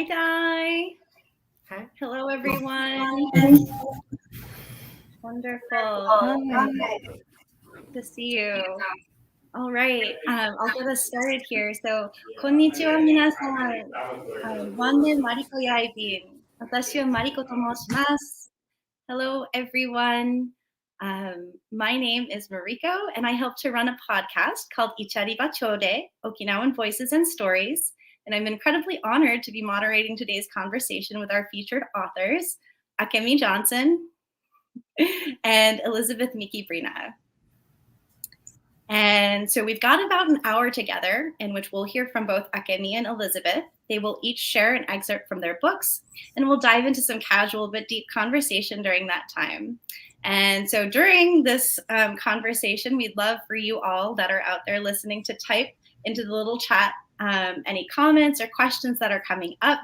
Hi, Di. Hi. Hello, everyone. Wonderful. Good to see you. All right. I'll get us started here. So, konnichiwa minasan. Wanne Mariko yaibin. Watashi wa Mariko to moshimasu. Hello, everyone. My name is Mariko, and I help to run a podcast called Ichariba Choodee, Okinawan Voices and Stories. And I'm incredibly honored to be moderating today's conversation with our featured authors, Akemi Johnson and Elizabeth Miki Brina. And so we've got about an hour together in which we'll hear from both Akemi and Elizabeth. They will each share an excerpt from their books, and we'll dive into some casual but deep conversation during that time. And so during this conversation, we'd love for you all that are out there listening to type into the little chat any comments or questions that are coming up,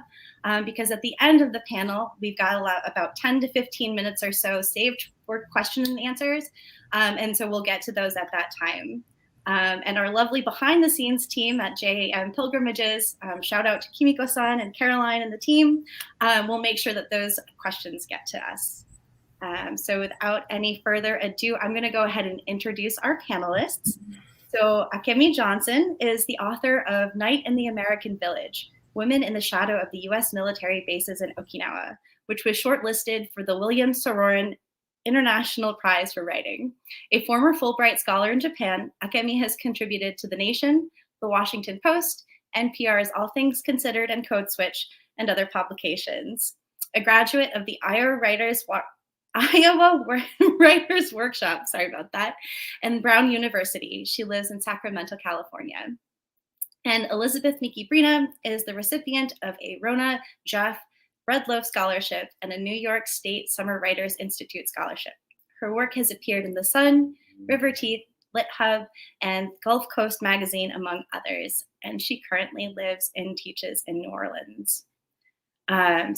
because at the end of the panel, we've got about 10 to 15 minutes or so saved for questions and answers. And so we'll get to those at that time. And our lovely behind the scenes team at JAM Pilgrimages, shout out to Kimiko-san and Caroline and the team, we'll make sure that those questions get to us. So without any further ado, I'm going to go ahead and introduce our panelists. So Akemi Johnson is the author of Night in the American Village, Women in the Shadow of the U.S. Military Bases in Okinawa, which was shortlisted for the William Sororin International Prize for Writing. A former Fulbright scholar in Japan, Akemi has contributed to The Nation, The Washington Post, NPR's All Things Considered and Code Switch, and other publications. A graduate of the Iowa Writers Workshop, and Brown University. She lives in Sacramento, California. And Elizabeth Miki Brina is the recipient of a Rona Jeff Red Loaf Scholarship and a New York State Summer Writers Institute Scholarship. Her work has appeared in The Sun, River Teeth, Lit Hub, and Gulf Coast Magazine, among others. And she currently lives and teaches in New Orleans.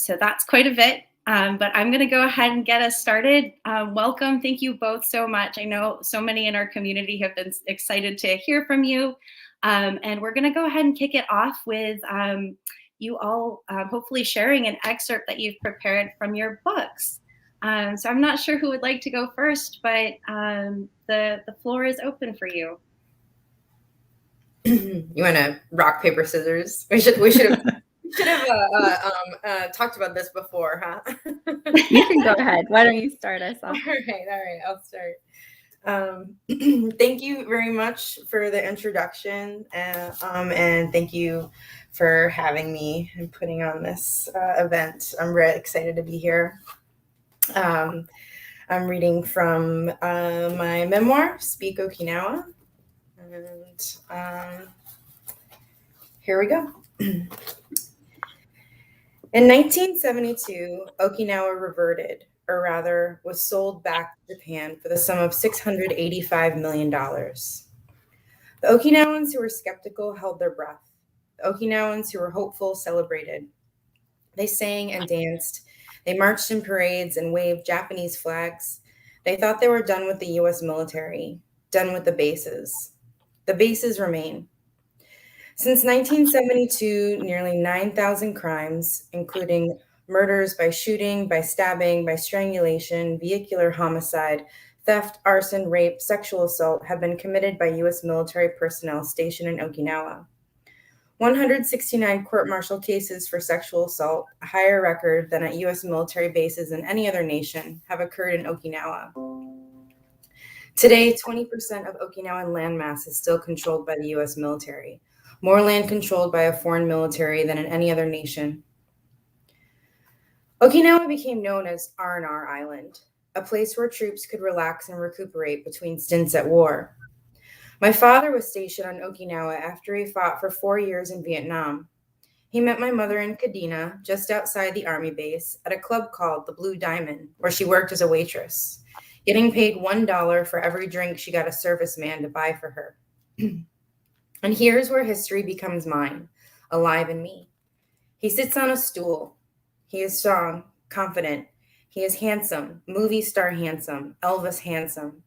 So that's quite a bit. But I'm going to go ahead and get us started. Welcome. Thank you both so much. I know so many in our community have been excited to hear from you. And we're going to go ahead and kick it off with you all hopefully sharing an excerpt that you've prepared from your books. So I'm not sure who would like to go first, but the floor is open for you. You want to rock, paper, scissors? We should have talked about this before, huh? You can go ahead. Why don't you start us off? All right, I'll start. Thank you very much for the introduction, and thank you for having me and putting on this event. I'm really excited to be here. I'm reading from my memoir, Speak Okinawa, and here we go. In 1972, Okinawa reverted, or rather was sold back to Japan for the sum of $685 million. The Okinawans who were skeptical held their breath. The Okinawans who were hopeful celebrated. They sang and danced. They marched in parades and waved Japanese flags. They thought they were done with the U.S. military, done with the bases. The bases remain. Since 1972, nearly 9,000 crimes, including murders by shooting, by stabbing, by strangulation, vehicular homicide, theft, arson, rape, sexual assault, have been committed by U.S. military personnel stationed in Okinawa. 169 court-martial cases for sexual assault, a higher record than at U.S. military bases in any other nation, have occurred in Okinawa. Today, 20% of Okinawan landmass is still controlled by the U.S. military, more land controlled by a foreign military than in any other nation. Okinawa became known as R&R Island, a place where troops could relax and recuperate between stints at war. My father was stationed on Okinawa after he fought for 4 years in Vietnam. He met my mother in Kadena, just outside the army base, at a club called the Blue Diamond, where she worked as a waitress, getting paid $1 for every drink she got a serviceman to buy for her. And here's where history becomes mine, alive in me. He sits on a stool. He is strong, confident. He is handsome, movie star handsome, Elvis handsome.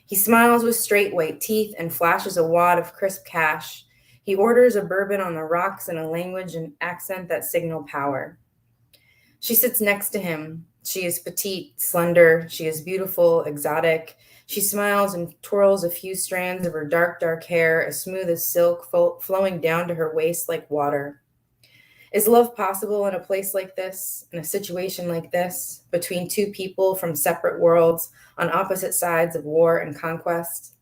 He smiles with straight white teeth and flashes a wad of crisp cash. He orders a bourbon on the rocks in a language and accent that signal power. She sits next to him. She is petite, slender. She is beautiful, exotic. She smiles and twirls a few strands of her dark, dark hair, as smooth as silk, flowing down to her waist like water. Is love possible in a place like this, in a situation like this, between two people from separate worlds on opposite sides of war and conquest?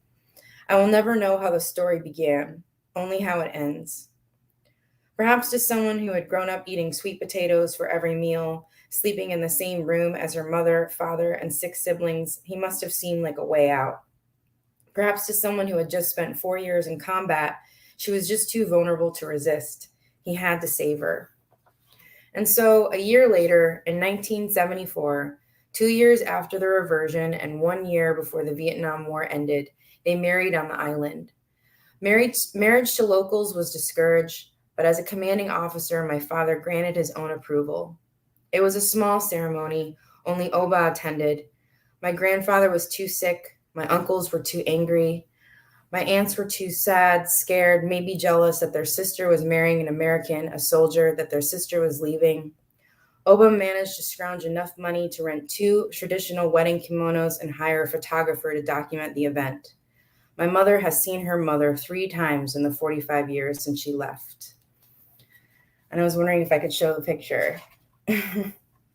I will never know how the story began, only how it ends. Perhaps to someone who had grown up eating sweet potatoes for every meal, sleeping in the same room as her mother, father, and 6 siblings, he must have seemed like a way out. Perhaps to someone who had just spent 4 years in combat, she was just too vulnerable to resist. He had to save her. And so a year later, in 1974, 2 years after the reversion and 1 year before the Vietnam War ended, they married on the island. Marriage to locals was discouraged, but as a commanding officer, my father granted his own approval. It was a small ceremony, only Oba attended. My grandfather was too sick, my uncles were too angry, my aunts were too sad, scared, maybe jealous that their sister was marrying an American, a soldier, that their sister was leaving. Oba managed to scrounge enough money to rent 2 traditional wedding kimonos and hire a photographer to document the event. My mother has seen her mother 3 times in the 45 years since she left. And I was wondering if I could show the picture.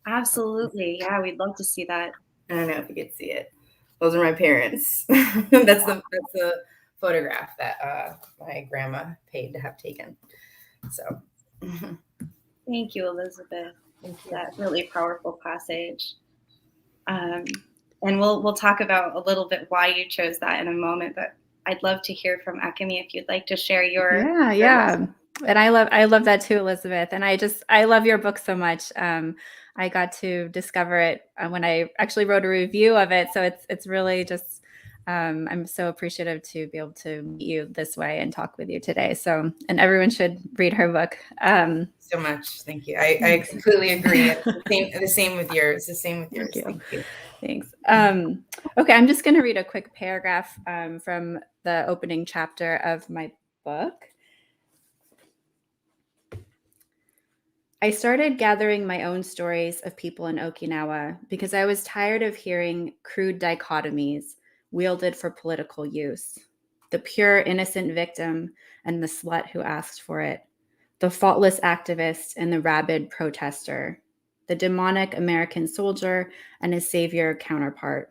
Absolutely. Yeah, we'd love to see that. I don't know if you could see it. Those are my parents. That's the photograph that my grandma paid to have taken. So, Thank you, Elizabeth. That really powerful passage. And we'll talk about a little bit why you chose that in a moment, but I'd love to hear from Akemi if you'd like to share your. Yeah. And I love that too, Elizabeth. And I love your book so much. I got to discover it when I actually wrote a review of it. So it's really just, I'm so appreciative to be able to meet you this way and talk with you today. So, and everyone should read her book. So much. Thank you. I completely agree. The same with yours. The same with yours. Thank you. Thanks. Okay, I'm just going to read a quick paragraph from the opening chapter of my book. I started gathering my own stories of people in Okinawa because I was tired of hearing crude dichotomies wielded for political use. The pure, innocent victim and the slut who asked for it. The faultless activist and the rabid protester. The demonic American soldier and his savior counterpart.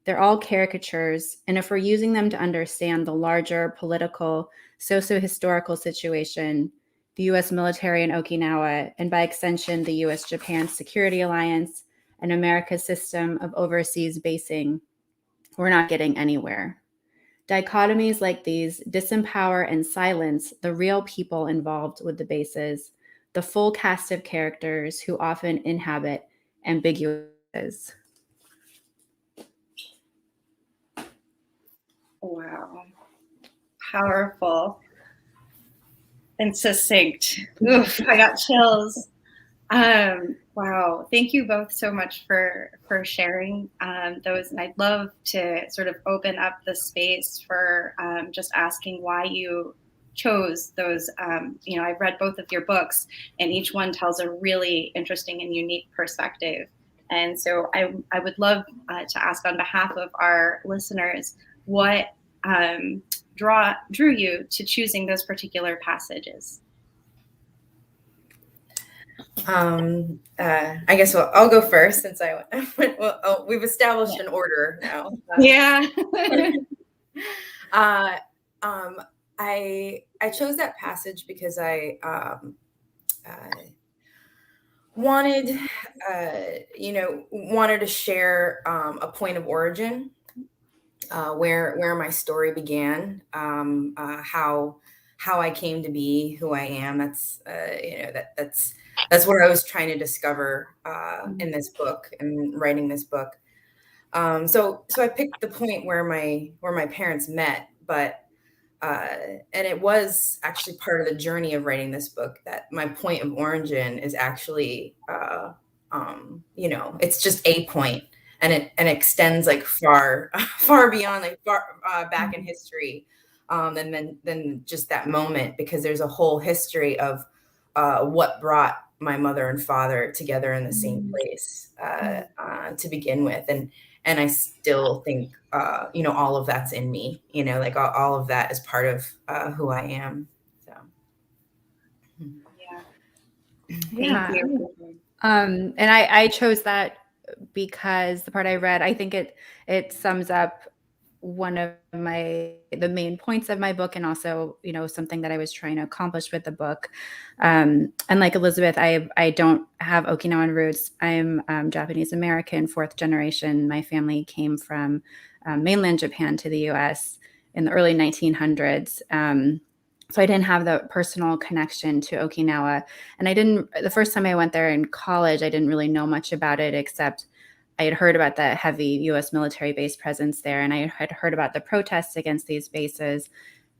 They're all caricatures, and if we're using them to understand the larger political, socio-historical situation, the U.S. military in Okinawa, and by extension, the U.S.-Japan Security Alliance and America's system of overseas basing, we're not getting anywhere. Dichotomies like these disempower and silence the real people involved with the bases, the full cast of characters who often inhabit ambiguities. Wow. Powerful and succinct. Oof, I got chills. Wow. Thank you both so much for sharing those. And I'd love to sort of open up the space for just asking why you chose those. I've read both of your books, and each one tells a really interesting and unique perspective. And so I would love to ask on behalf of our listeners, what drew you to choosing those particular passages? I guess I'll go first since we've established an order now. Yeah. I chose that passage because I wanted to share a point of origin, where my story began, how I came to be who I am. That's what I was trying to discover in this book and writing this book. So I picked the point where my parents met, but and it was actually part of the journey of writing this book that my point of origin is actually it's just a point, and it extends like far beyond, like far back in history. than just that moment, because there's a whole history of what brought my mother and father together in the same place to begin with. And I still think, all of that's in me, like all of that is part of who I am. So. Thank you. And I chose that because the part I read, I think it sums up one of the main points of my book, and also, something that I was trying to accomplish with the book. And like Elizabeth, I don't have Okinawan roots. I'm Japanese American, 4th generation. My family came from mainland Japan to the US in the early 1900s. So I didn't have the personal connection to Okinawa. And the first time I went there in college, I didn't really know much about it, except I had heard about the heavy US military base presence there, and I had heard about the protests against these bases.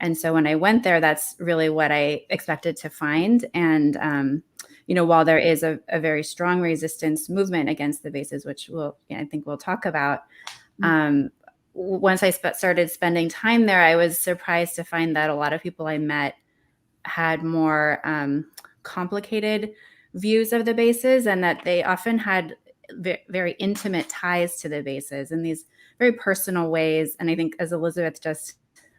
And so when I went there, that's really what I expected to find. And, while there is a very strong resistance movement against the bases, which I think we'll talk about, once I started spending time there, I was surprised to find that a lot of people I met had more complicated views of the bases, and that they often had very intimate ties to the bases in these very personal ways. And I think, as Elizabeth just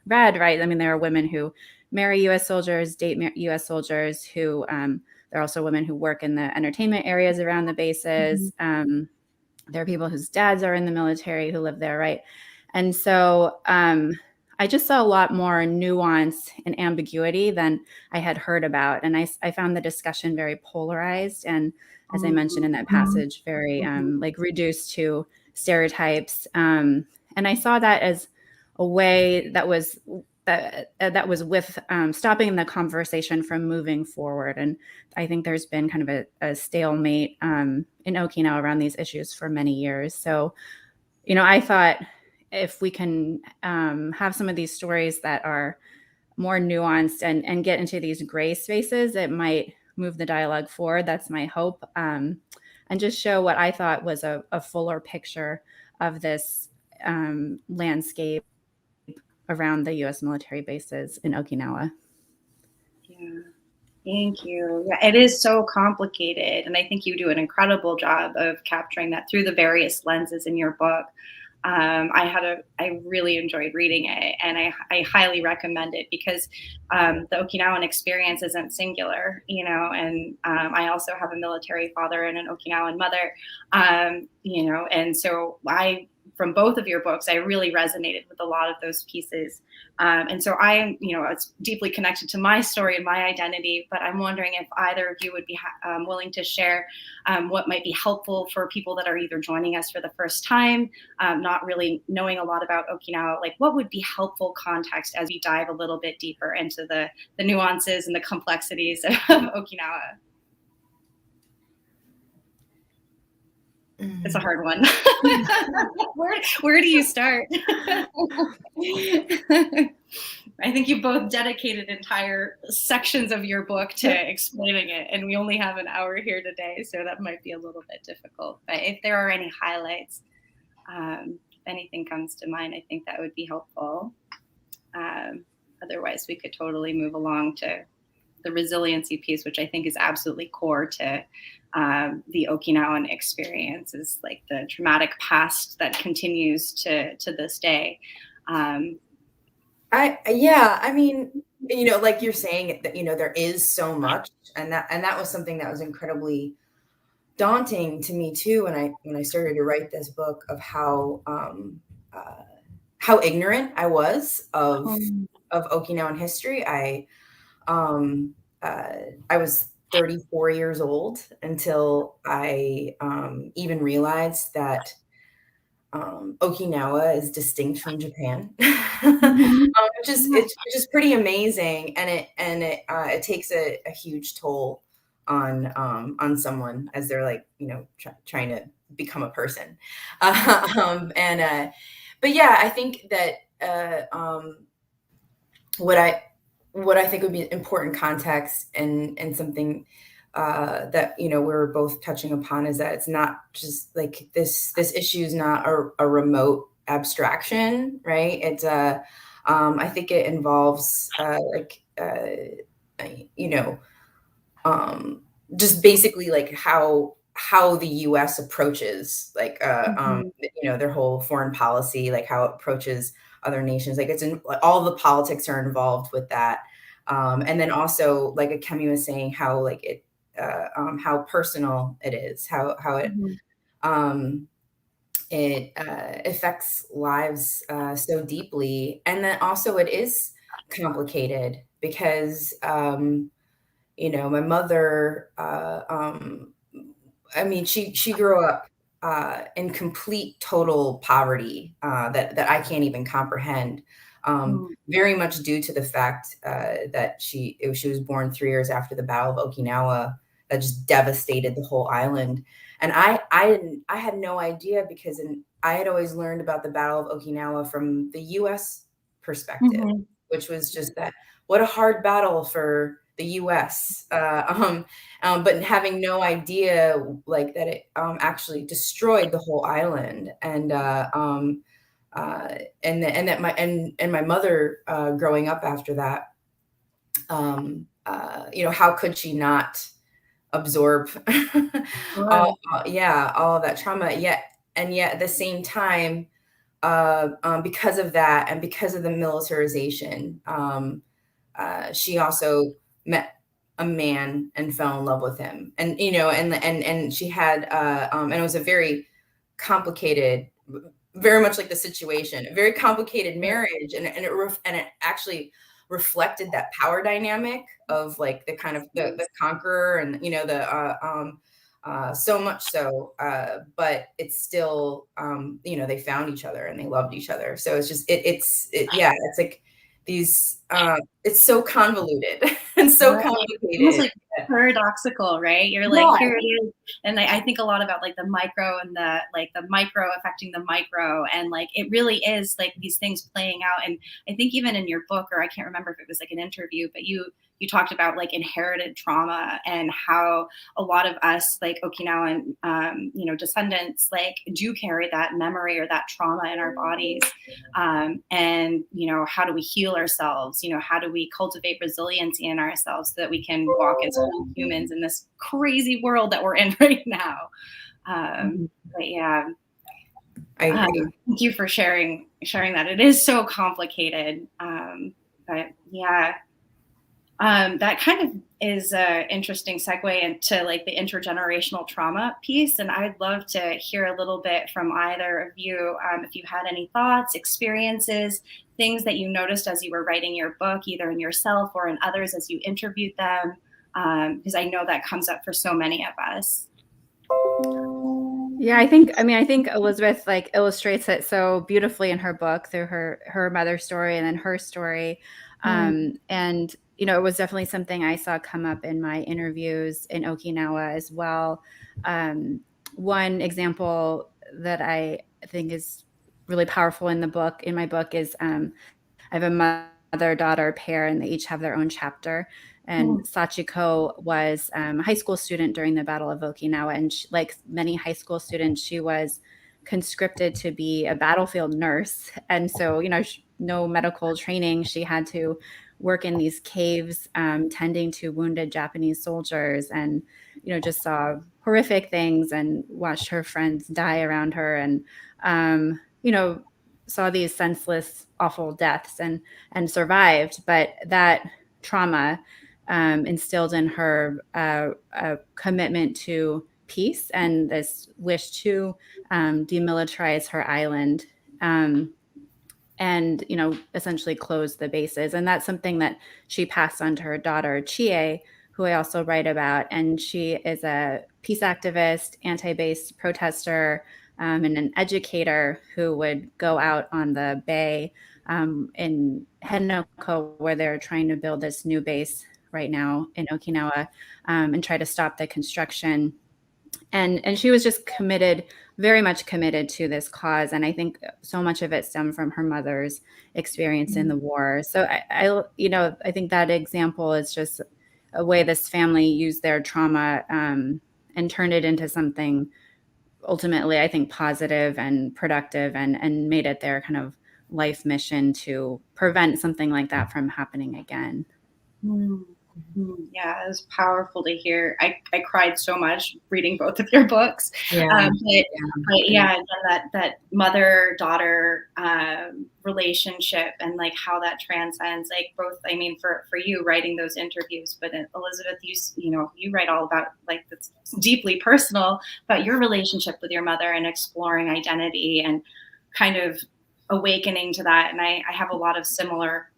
read, right, I mean, there are women who marry U.S. soldiers, date U.S. soldiers, who there are also women who work in the entertainment areas around the bases. There are people whose dads are in the military who live there, right? And so I just saw a lot more nuance and ambiguity than I had heard about. And I found the discussion very polarized. And as I mentioned in that passage, very reduced to stereotypes. And I saw that as a way that was with stopping the conversation from moving forward. And I think there's been kind of a stalemate in Okinawa around these issues for many years. So, I thought, if we can have some of these stories that are more nuanced and get into these gray spaces, it might move the dialogue forward. That's my hope. And just show what I thought was a fuller picture of this landscape around the U.S. military bases in Okinawa. Yeah. Thank you. Yeah, it is so complicated. And I think you do an incredible job of capturing that through the various lenses in your book. I really enjoyed reading it, and I highly recommend it, because the Okinawan experience isn't singular, and I also have a military father and an Okinawan mother, and so from both of your books, I really resonated with a lot of those pieces. And so it's deeply connected to my story and my identity, but I'm wondering if either of you would be willing to share what might be helpful for people that are either joining us for the first time, not really knowing a lot about Okinawa, like what would be helpful context as we dive a little bit deeper into the nuances and the complexities of Okinawa. It's a hard one. Where do you start? I think you both dedicated entire sections of your book to explaining it, and we only have an hour here today, so that might be a little bit difficult. But if there are any highlights, if anything comes to mind, I think that would be helpful. Otherwise, we could totally move along to the resiliency piece, which I think is absolutely core to the Okinawan experience, is like the traumatic past that continues to this day. I mean, like you're saying, that there is so much, and that was something that was incredibly daunting to me too when I started to write this book, of how ignorant I was of Okinawan history. I was 34 years old until I even realized that Okinawa is distinct from Japan, which is pretty amazing, and it takes a huge toll on someone as they're like trying to become a person, but yeah, I think that what I think would be important context and something that we're both touching upon is that it's not just like this issue is not a remote abstraction, right? It's I think it involves just basically like how the U.S. approaches their whole foreign policy, like how it approaches other nations. Like like, all the politics are involved with that. And then also, like Akemi was saying, how like how personal it is, how it affects lives so deeply. And then also it is complicated because my mother, she grew up in complete, total poverty that I can't even comprehend. Very much due to the fact that she was born 3 years after the Battle of Okinawa, that just devastated the whole island. And I had no idea, because I had always learned about the Battle of Okinawa from the U.S. perspective, which was just that what a hard battle for the U.S. But having no idea like that it actually destroyed the whole island, and my mother growing up after that, how could she not absorb all of that trauma? Yet at the same time, because of that and because of the militarization, she also met a man and fell in love with him, and and she had and it was a very complicated, very much like the situation, a very complicated marriage, and it actually reflected that power dynamic of like the kind of the conqueror, and so much so, but it's still they found each other and they loved each other. So it's just it's like these it's so convoluted and so complicated. Almost like paradoxical, right? You're like, here it is. And I think a lot about like the micro and the micro affecting the micro. And like, it really is like these things playing out. And I think even in your book, or I can't remember if it was like an interview, but you talked about like inherited trauma and how a lot of us like Okinawan, descendants, like do carry that memory or that trauma in our bodies. And, how do we heal ourselves? How do we cultivate resiliency in ourselves so that we can walk as whole humans in this crazy world that we're in right now? But yeah, I agree. thank you for sharing that. It is so complicated. But yeah, that kind of is an interesting segue into like the intergenerational trauma piece. And I'd love to hear a little bit from either of you, if you had any thoughts, experiences, things that you noticed as you were writing your book, either in yourself or in others as you interviewed them, because I know that comes up for so many of us. Yeah, I think Elizabeth like illustrates it so beautifully in her book through her mother's story and then her story. And it was definitely something I saw come up in my interviews in Okinawa as well. One example that I think is really powerful in my book is I have a mother-daughter pair, and they each have their own chapter. And Sachiko was a high school student during the Battle of Okinawa. And like many high school students, she was conscripted to be a battlefield nurse. And so, no medical training. She had to work in these caves, tending to wounded Japanese soldiers, and, just saw horrific things and watched her friends die around her, and, saw these senseless, awful deaths and survived. But that trauma instilled in her a commitment to peace and this wish to demilitarize her island, and essentially close the bases. And that's something that she passed on to her daughter Chie, who I also write about. And she is a peace activist, anti-base protester, and an educator who would go out on the bay in Henoko, where they're trying to build this new base right now in Okinawa, and try to stop the construction. And she was just committed, very much committed to this cause. And I think so much of it stemmed from her mother's experience in the war. So I think that example is just a way this family used their trauma and turned it into something ultimately, I think, positive and productive, and made it their kind of life mission to prevent something like that from happening again. Yeah, it was powerful to hear. I cried so much reading both of your books. But yeah, that mother-daughter relationship and like how that transcends, like both, I mean, for you writing those interviews, but Elizabeth, you write all about like that's deeply personal about your relationship with your mother and exploring identity and kind of awakening to that. And I have a lot of similar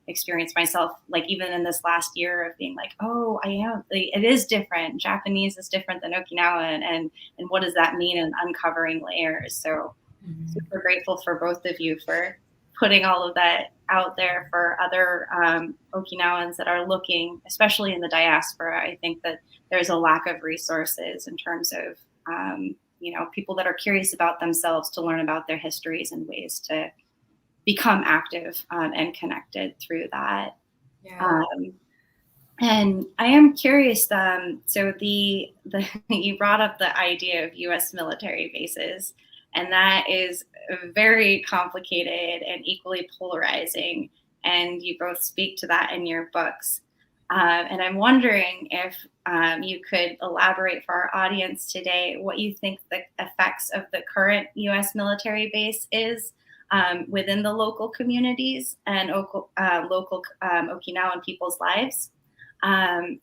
experience myself, like even in this last year of being like, oh, I am, like, it is different. Japanese is different than Okinawan. And what does that mean? And uncovering layers. So super grateful for both of you for putting all of that out there for other Okinawans that are looking, especially in the diaspora. I think that there's a lack of resources in terms of people that are curious about themselves to learn about their histories and ways to become active and connected through that. Yeah. And I am curious. So the you brought up the idea of U.S. military bases, and that is very complicated and equally polarizing. And you both speak to that in your books. And I'm wondering if you could elaborate for our audience today what you think the effects of the current U.S. military base is within the local communities and local Okinawan people's lives. And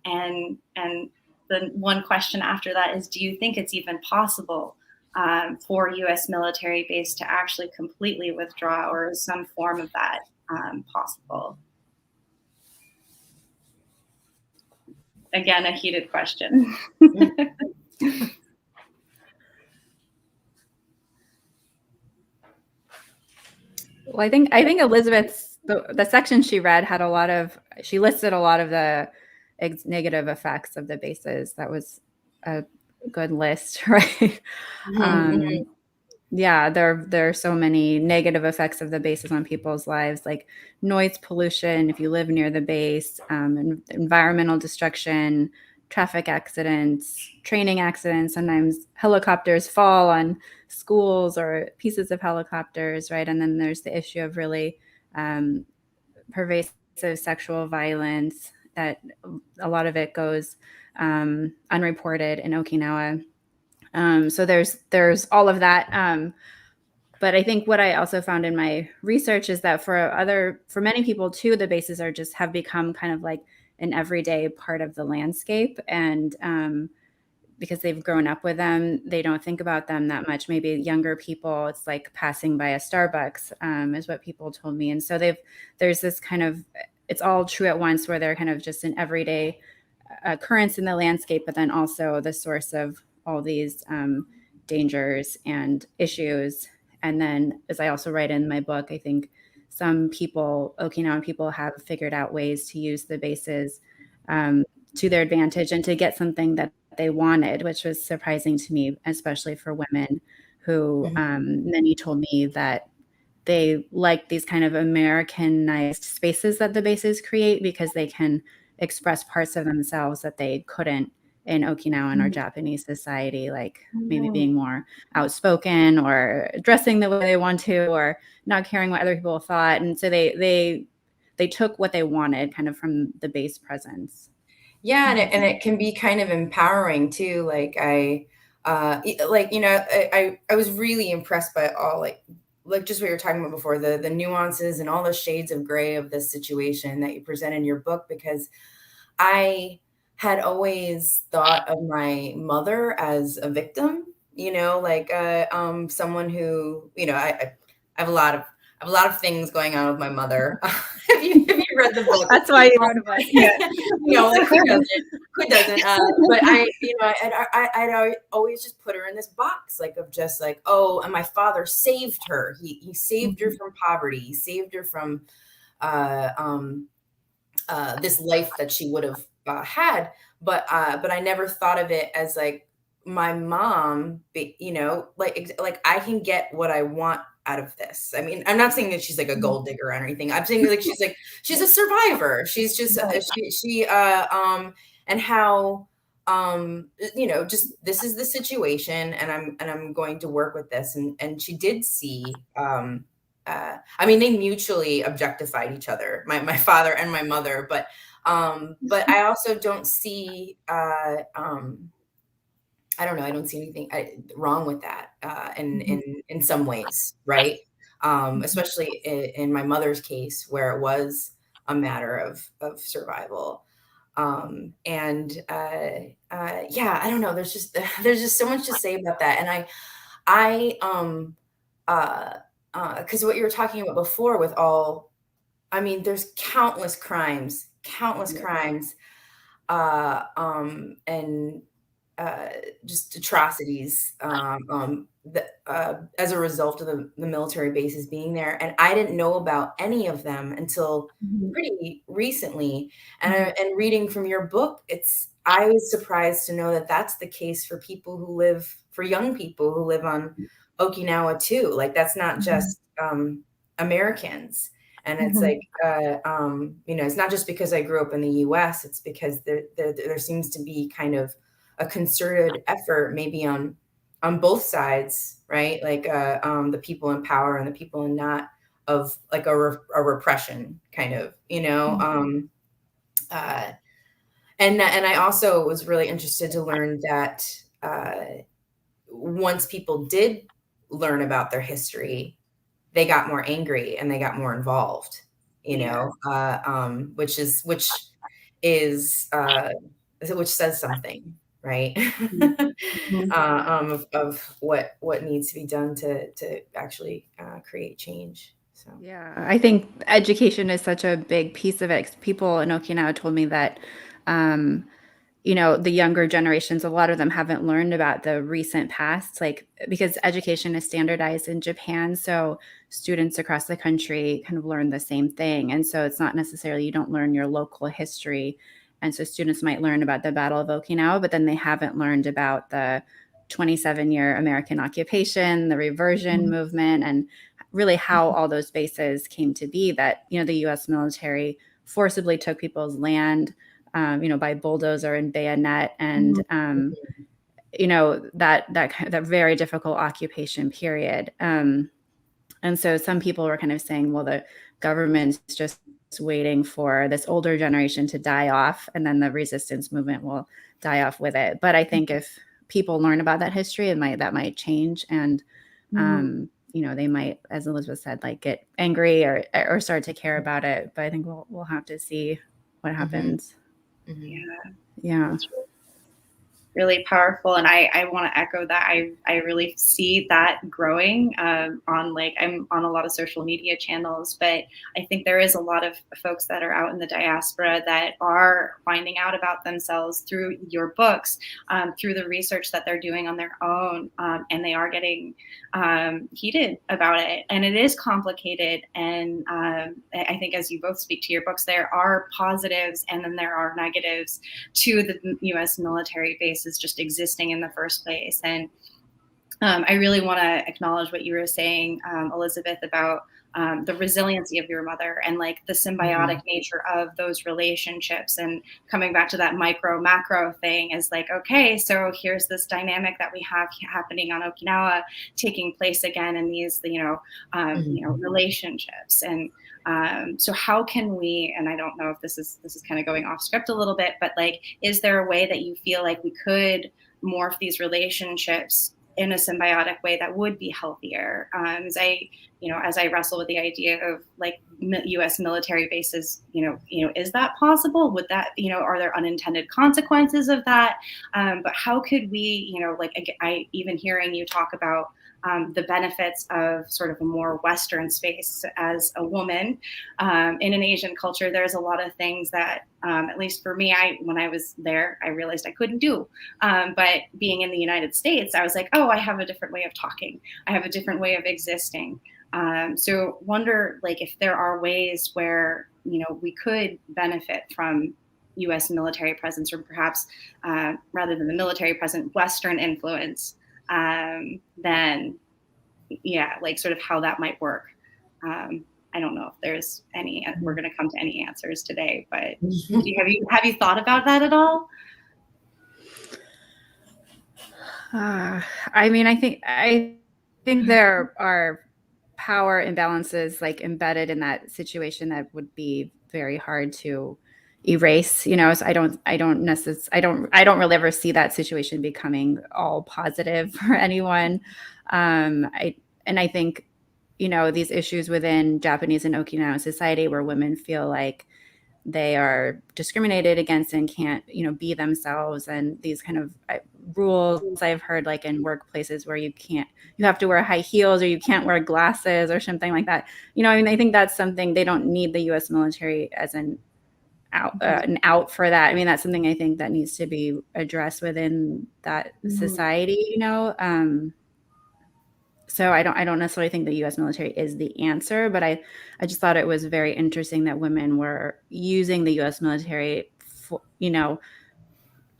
the one question after that is, do you think it's even possible for U.S. military base to actually completely withdraw, or is some form of that possible? Again, a heated question. Well, I think Elizabeth's the section she read had she listed a lot of the negative effects of the bases. That was a good list, right? Yeah, there are so many negative effects of the bases on people's lives, like noise pollution if you live near the base, environmental destruction, traffic accidents, training accidents. Sometimes helicopters fall on schools or pieces of helicopters, right? And then there's the issue of really pervasive sexual violence that a lot of it goes unreported in Okinawa. So there's all of that. But I think what I also found in my research is that for many people too, the bases have become kind of like an everyday part of the landscape. And because they've grown up with them, they don't think about them that much. Maybe younger people, it's like passing by a Starbucks, is what people told me. And so there's this kind of, it's all true at once, where they're kind of just an everyday occurrence in the landscape, but then also the source of all these dangers and issues. And then, as I also write in my book, I think some people, Okinawan people, have figured out ways to use the bases to their advantage and to get something that they wanted, which was surprising to me, especially for women who many told me that they like these kind of Americanized spaces that the bases create because they can express parts of themselves that they couldn't in Okinawan or Japanese society, like maybe being more outspoken or dressing the way they want to or not caring what other people thought. And so they took what they wanted kind of from the base presence. Yeah, and it can be kind of empowering too. Like I was really impressed by all like just what you were talking about before, the nuances and all the shades of gray of this situation that you present in your book, because I had always thought of my mother as a victim, like someone who, I have a lot of things going on with my mother. Have you read the book? That's why you wrote a book. Yeah. Like who doesn't? But I'd always just put her in this box, like of just like, oh, and my father saved her. He saved her from poverty. He saved her from this life that she would have had. But I never thought of it as like my mom, like I can get what I want out of this. I mean, I'm not saying that she's like a gold digger or anything. I'm saying like she's a survivor. She's just she and how just this is the situation, and I'm going to work with this. And she did see I mean, they mutually objectified each other, my father and my mother, but I also don't see, I don't know, I don't see anything wrong with that in some ways, right? Especially in my mother's case, where it was a matter of survival. Yeah, I don't know. There's just so much to say about that, and because what you were talking about before with all, I mean, there's countless crimes, and just atrocities as a result of the military bases being there. And I didn't know about any of them until pretty recently. And reading from your book, I was surprised to know that that's the case for young people who live on Okinawa too. Like, that's not just Americans. And it's like, it's not just because I grew up in the US, it's because there seems to be kind of a concerted effort, maybe on both sides, right? Like the people in power and the people in not, of like a repression kind of, and I also was really interested to learn that once people did learn about their history, they got more angry and they got more involved, which says something, right? Of what needs to be done to actually create change. So yeah, I think education is such a big piece of it. People in Okinawa told me that the younger generations, a lot of them haven't learned about the recent past, like, because education is standardized in Japan. So students across the country kind of learn the same thing. And so it's not necessarily, you don't learn your local history. And so students might learn about the Battle of Okinawa, but then they haven't learned about the 27-year American occupation, the reversion movement, and really how all those bases came to be, that, the US military forcibly took people's land, by bulldozer and bayonet, and that very difficult occupation period. And so some people were kind of saying, well, the government's just waiting for this older generation to die off, and then the resistance movement will die off with it. But I think if people learn about that history, that might change, and they might, as Elizabeth said, like, get angry or start to care about it. But I think we'll have to see what happens. Yeah. Really powerful, and I want to echo that. I really see that growing I'm on a lot of social media channels, but I think there is a lot of folks that are out in the diaspora that are finding out about themselves through your books, through the research that they're doing on their own, and they are getting heated about it, and it is complicated. And I think, as you both speak to your books, there are positives and then there are negatives to the U.S. military bases just existing in the first place. And I really want to acknowledge what you were saying, Elizabeth, about the resiliency of your mother and like the symbiotic nature of those relationships, and coming back to that micro macro thing is like, okay, so here's this dynamic that we have happening on Okinawa taking place again in these, relationships. And so how can we, and I don't know if this is kind of going off script a little bit, but like, is there a way that you feel like we could morph these relationships in a symbiotic way that would be healthier? As I wrestle with the idea of like U.S. military bases, is that possible? Would that, are there unintended consequences of that? But how could we, I even hearing you talk about the benefits of sort of a more Western space as a woman in an Asian culture. There's a lot of things that, at least for me, when I was there, I realized I couldn't do. But being in the United States, I was like, oh, I have a different way of talking. I have a different way of existing. So wonder like if there are ways where, we could benefit from U.S. military presence, or perhaps rather than the military presence, Western influence. Then like sort of how that might work. I don't know if there's any, we're going to come to any answers today, but have you thought about that at all? I mean, I think there are power imbalances like embedded in that situation that would be very hard to erase, you know. So I don't really ever see that situation becoming all positive for anyone. I think, you know, these issues within Japanese and Okinawan society where women feel like they are discriminated against and can't, you know, be themselves, and these kind of rules I've heard like in workplaces where you have to wear high heels or you can't wear glasses or something like that. You know, I mean, I think that's something they don't need the US military as an out for that. I mean, that's something I think that needs to be addressed within that society, you know. So I don't necessarily think the US military is the answer, but I just thought it was very interesting that women were using the US military for, you know,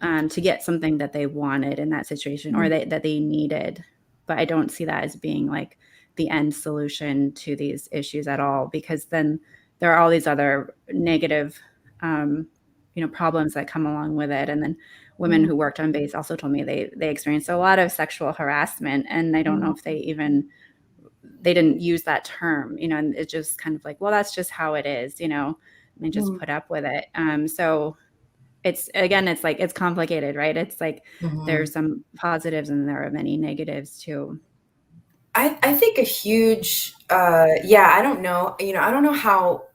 to get something that they wanted in that situation or that they needed. But I don't see that as being like the end solution to these issues at all, because then there are all these other negative you know, problems that come along with it. And then women who worked on base also told me they experienced a lot of sexual harassment, and I don't know if they didn't use that term, you know, and it's just kind of like, well, that's just how it is, you know, and they just put up with it. So it's like, it's complicated, right? It's like there's some positives and there are many negatives too. I think a huge, I don't know, you know, I don't know how,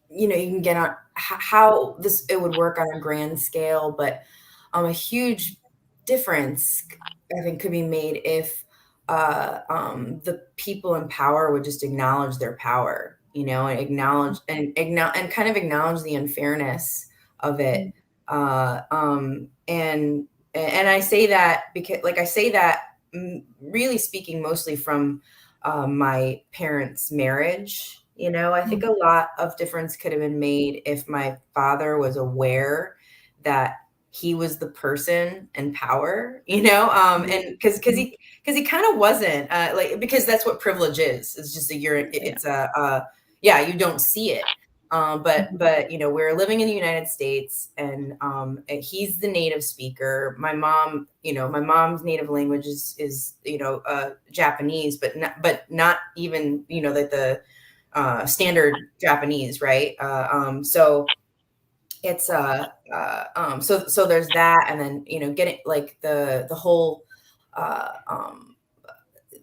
you know, you can get on how it would work on a grand scale, but a huge difference I think could be made if the people in power would just acknowledge their power, you know, and acknowledge and kind of acknowledge the unfairness of it. And I say that because, like, I say that really speaking mostly from my parents' marriage. You know, I think a lot of difference could have been made if my father was aware that he was the person in power, you know, and because he kind of wasn't, like, because that's what privilege is. It's just you don't see it. But you know, we're living in the United States, and he's the native speaker. My mom, you know, my mom's native language is you know, Japanese, but not even, you know, like the standard Japanese, right? So it's so there's that, and then, you know, getting like the whole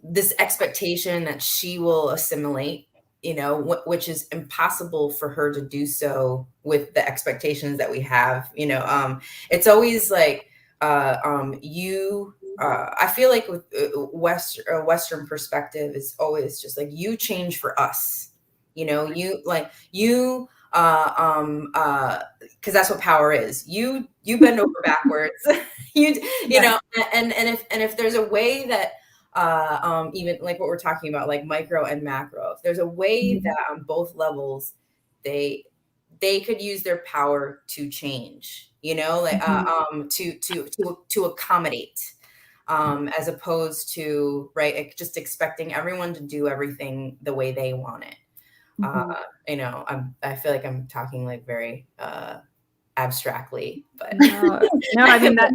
this expectation that she will assimilate, you know, which is impossible for her to do so with the expectations that we have. You know, it's always like I feel like with Western perspective is always just like, you change for us, you know, because that's what power is. You bend over backwards, you know, and if there's a way that even like what we're talking about, like micro and macro, if there's a way that on both levels they could use their power to change, you know, like to accommodate, as opposed to, right, just expecting everyone to do everything the way they want it. You know, I feel like I'm talking like very abstractly, but no, I mean, that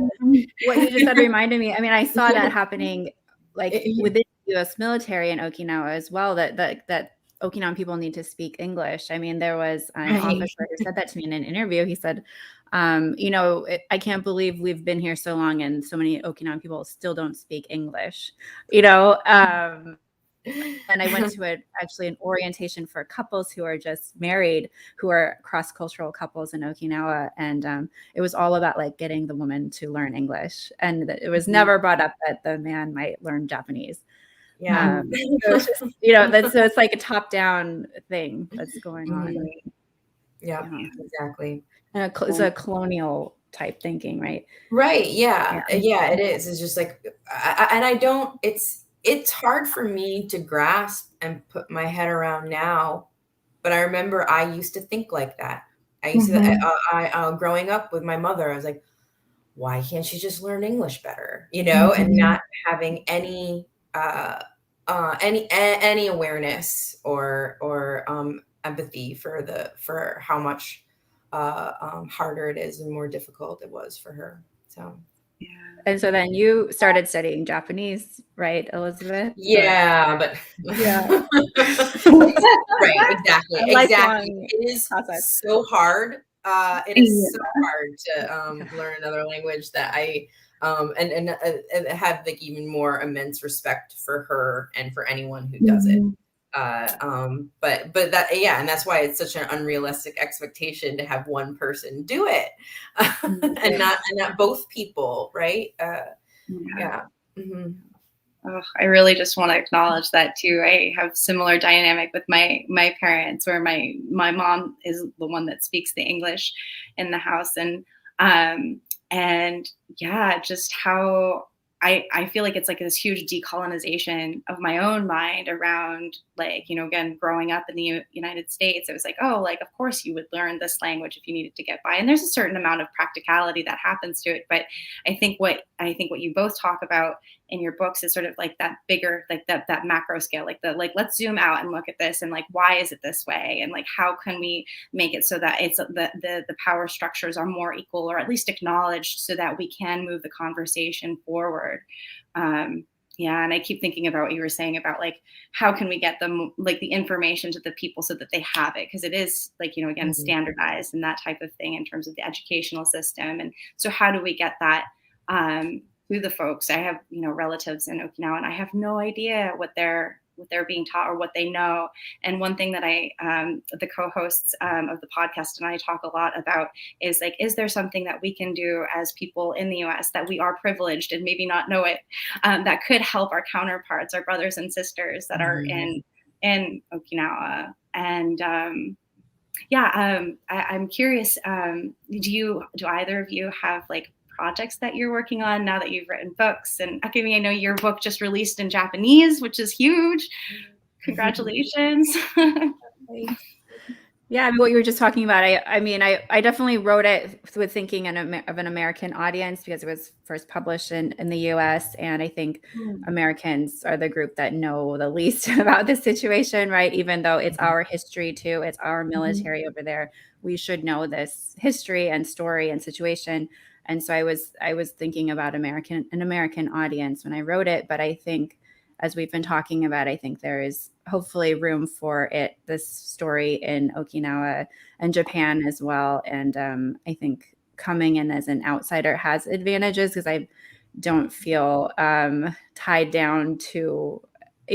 what you just said reminded me. I mean, I saw that happening like within the US military in Okinawa as well, that Okinawan people need to speak English. I mean, there was an officer who said that to me in an interview. He said, you know, I can't believe we've been here so long and so many Okinawan people still don't speak English, you know. And I went to actually an orientation for couples who are just married, who are cross-cultural couples in Okinawa. And it was all about like getting the woman to learn English. And it was never brought up that the man might learn Japanese. So it's just, you know, so it's like a top-down thing that's going on. Yeah, exactly. And it's a colonial type thinking, right? Right. Yeah, it is. It's just like, it's hard for me to grasp and put my head around now, but I remember I used to think like that. I used to, growing up with my mother, I was like, why can't she just learn English better? You know, and not having any awareness or empathy for how much harder it is and more difficult it was for her. So And so then you started studying Japanese, right, Elizabeth? Yeah, but Yeah. right, exactly. Lifelong It is process. so hard. It is so hard to learn another language that I and have like even more immense respect for her and for anyone who does it. But that, yeah, and that's why it's such an unrealistic expectation to have one person do it, and not both people, right? Yeah. Mm-hmm. Oh, I really just want to acknowledge that too. I have similar dynamic with my parents, where my mom is the one that speaks the English in the house, um and yeah, just how I feel like it's like this huge decolonization of my own mind around, like, again, growing up in the United States. It was like, oh, like, of course you would learn this language if you needed to get by, and there's a certain amount of practicality that happens to it. But I think what you both talk about in your books is sort of like that bigger, like that macro scale, like let's zoom out and look at this, and like, why is it this way, and like, how can we make it so that it's the power structures are more equal, or at least acknowledged, so that we can move the conversation forward. Yeah, and I keep thinking about what you were saying about, like, how can we get them, like, the information to the people so that they have it, because it is, like, again, standardized and that type of thing in terms of the educational system. And so how do we get that to the folks? I have, relatives in Okinawa, and I have no idea what they're being taught or what they know. And one thing that the co-hosts of the podcast and I talk a lot about is, like, is there something that we can do as people in the US that we are privileged and maybe not know it, that could help our counterparts, our brothers and sisters that are in Okinawa? And I'm curious, do either of you have, like, projects that you're working on now that you've written books? And Akemi, I know your book just released in Japanese, which is huge. Congratulations. Yeah, I mean, what you were just talking about, I definitely wrote it with thinking of an American audience, because it was first published in the US. And I think Americans are the group that know the least about this situation, right? Even though it's our history too, it's our military over there. We should know this history and story and situation. And so I was thinking about an American audience when I wrote it. But I think, as we've been talking about, I think there is hopefully room for this story in Okinawa and Japan as well. And I think coming in as an outsider has advantages, because I don't feel tied down to,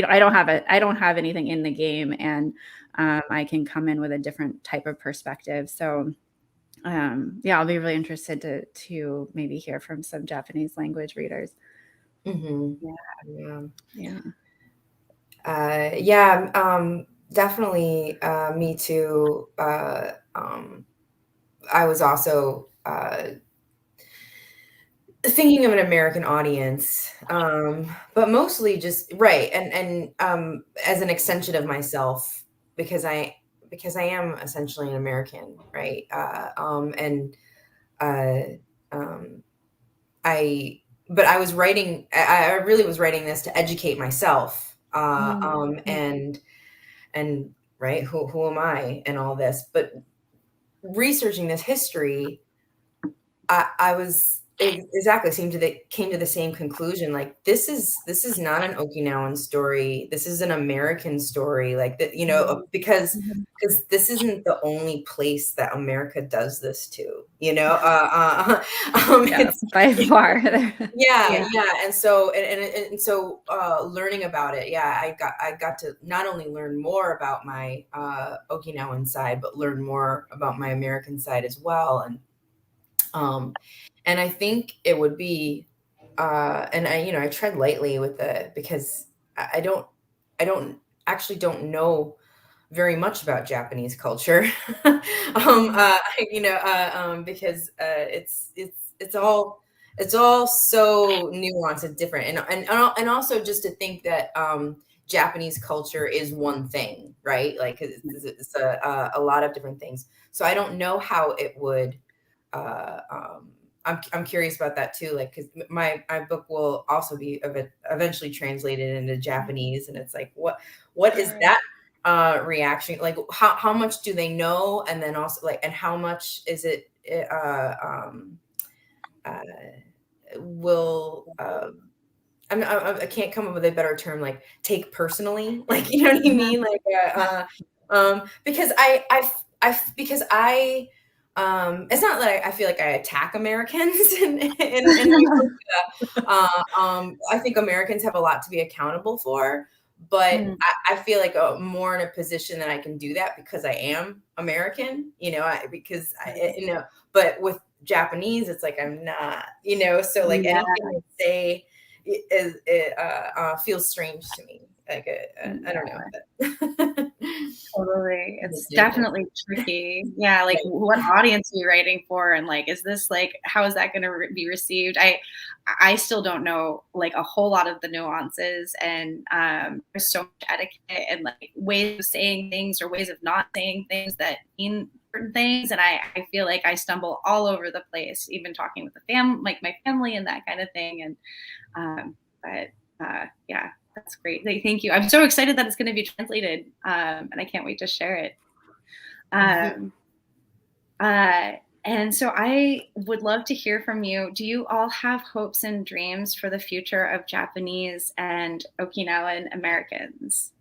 I don't have anything in the game, and I can come in with a different type of perspective. So I'll be really interested to maybe hear from some Japanese language readers. Definitely. Me too. I was also thinking of an American audience, but mostly just right, and as an extension of myself, because I am essentially an American, right? But I was writing. I really was writing this to educate myself, and right, who am I and all this. But researching this history, I was exactly came to the same conclusion. Like, this is not an Okinawan story. This is an American story. Like that, because this isn't the only place that America does this to. It's by far. Yeah. And so learning about it, I got to not only learn more about my Okinawan side, but learn more about my American side as well. And I think it would be, and I tread lightly with it, because I don't know very much about Japanese culture, because it's all so nuanced and different, and also just to think that Japanese culture is one thing, right? Like, it's a lot of different things. So I don't know how it would. I'm curious about that too, like, because my book will also be eventually translated into Japanese, and it's like, what is that reaction like? How much do they know, and then also, like, and how much is it will I can't come up with a better term, like take personally, like, you know what I mean? Like, because because it's not that I feel like I attack Americans I think Americans have a lot to be accountable for, but I feel like more in a position that I can do that because I am American, but with Japanese, it's like, I'm not, so like anything I say feels strange to me. Like, I don't know. Totally. It's definitely tricky. Yeah. Like, what audience are you writing for? And like, is this like, how is that going to be received? I still don't know like a whole lot of the nuances, and there's so much etiquette and like ways of saying things or ways of not saying things that mean certain things. And I feel like I stumble all over the place, even talking with like my family and that kind of thing. And, yeah, that's great. Thank you. I'm so excited that it's going to be translated, and I can't wait to share it. And so I would love to hear from you. Do you all have hopes and dreams for the future of Japanese and Okinawan Americans?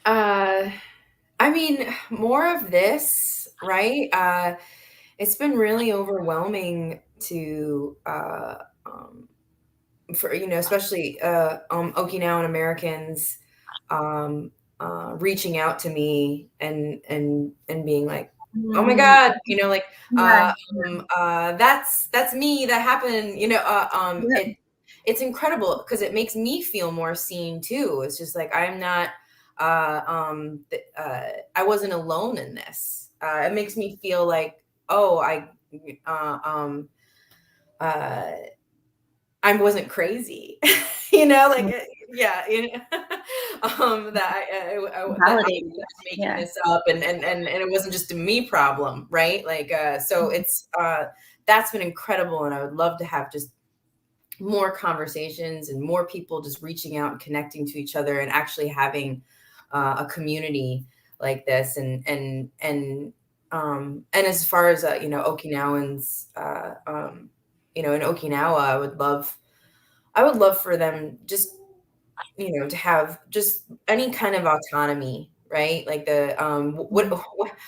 I mean, more of this, right? It's been really overwhelming to for especially Okinawan Americans reaching out to me and being like, oh my God, like that's me, that happened, it's incredible because it makes me feel more seen too. It's just like, I'm not I wasn't alone in this. It makes me feel like, oh, I wasn't crazy, like, yeah, that I was making this up, and it wasn't just a me problem, right? Like, so it's that's been incredible, and I would love to have just more conversations and more people just reaching out and connecting to each other and actually having a community like this, and as far as Okinawans, in Okinawa, I would love for them just to have just any kind of autonomy, right? Like the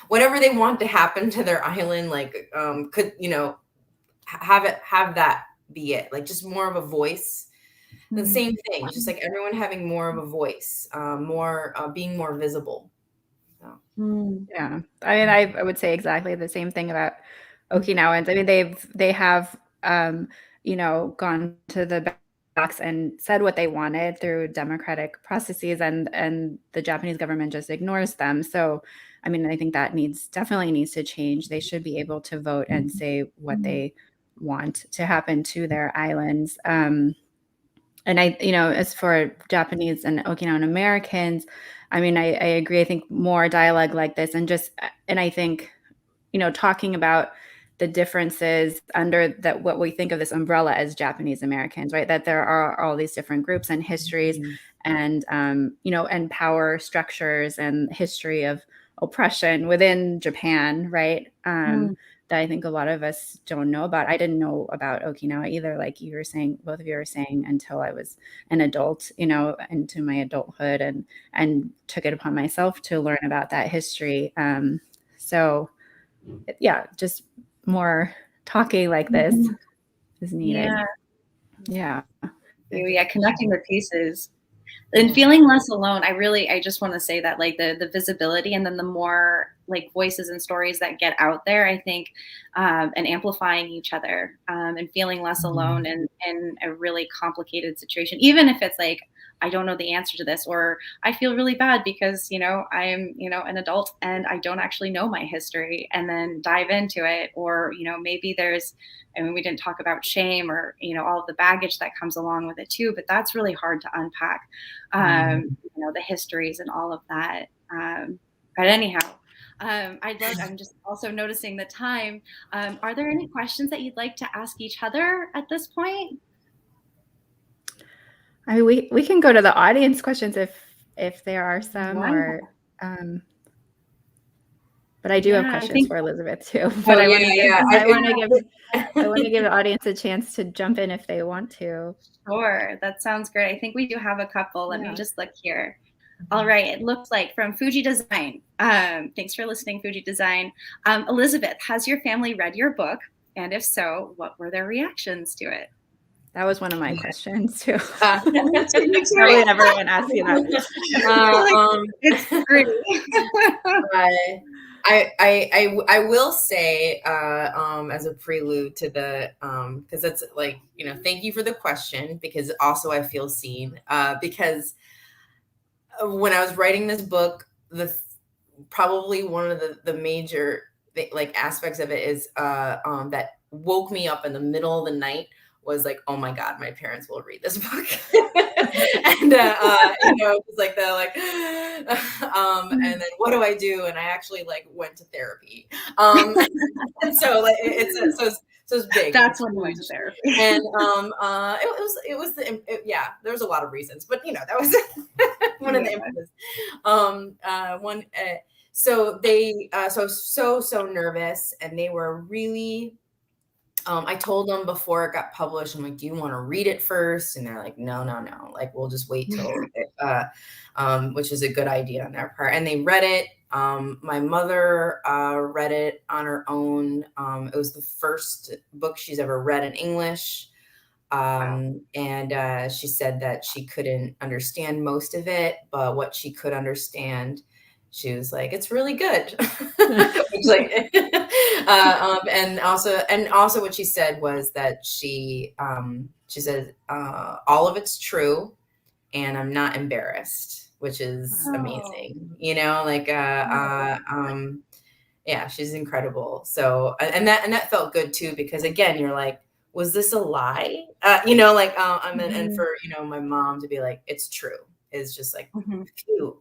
whatever they want to happen to their island, like could have that be it, like just more of a voice. The same thing, just like everyone having more of a voice, more being more visible. So. Yeah, I mean, I would say exactly the same thing about Okinawans. I mean, they have gone to the backs and said what they wanted through democratic processes, and the Japanese government just ignores them. So, I mean, I think that definitely needs to change. They should be able to vote and say what they want to happen to their islands. And as for Japanese and Okinawan Americans, I mean, I agree. I think more dialogue like this, and I think, talking about the differences under that, what we think of this umbrella as Japanese Americans, right? That there are all these different groups and histories, and and power structures and history of oppression within Japan, right? That I think a lot of us don't know about. I didn't know about Okinawa either, like you were saying, both of you were saying, until I was an adult, into my adulthood, and took it upon myself to learn about that history. So yeah, just more talking like this is needed. Yeah. Connecting the pieces. And feeling less alone. I just want to say that, like, the visibility, and then the more like voices and stories that get out there, I think, and amplifying each other, and feeling less alone in a really complicated situation, even if it's like, I don't know the answer to this, or I feel really bad because, I'm, an adult and I don't actually know my history, and then dive into it. Or, maybe we didn't talk about shame, or, all of the baggage that comes along with it too, but that's really hard to unpack, the histories and all of that. But anyhow, I'm just also noticing the time. Are there any questions that you'd like to ask each other at this point? I mean, we can go to the audience questions if there are some, or But I do have Yeah, I questions think- for Elizabeth too. But I want to give the audience a chance to jump in if they want to. Sure, that sounds great. I think we do have a couple. Let me Yeah. just look here. All right, it looks like from Fuji Design. Thanks for listening, Fuji Design. Elizabeth, has your family read your book? And if so, what were their reactions to it? That was one of my questions too. Me too. Probably everyone asks you that. It's great. I will say as a prelude to the because that's like, you know, thank you for the question, because also I feel seen because when I was writing this book, probably one of the major like aspects of it is that woke me up in the middle of the night was like, oh my God, my parents will read this book. And, you know, it was like, they're like, and then what do I do? And I actually like went to therapy. And so like, it's big. That's when we went to therapy. And yeah, there was a lot of reasons, but you know, that was one of the impetus. So they, so nervous, and they were really, I told them before it got published, I'm like, do you want to read it first? And they're like, no, like, we'll just wait till which is a good idea on their part. And they read it. My mother read it on her own. It was the first book she's ever read in English. And she said that she couldn't understand most of it, but what she could understand, she was like, it's really good. Which, like, and also what she said was that she said, all of it's true and I'm not embarrassed, which is amazing, you know, like, yeah, she's incredible. So, and that felt good too, because again, you're like, was this a lie? You know, like, and for, you know, my mom to be like, it's true, is just like, phew.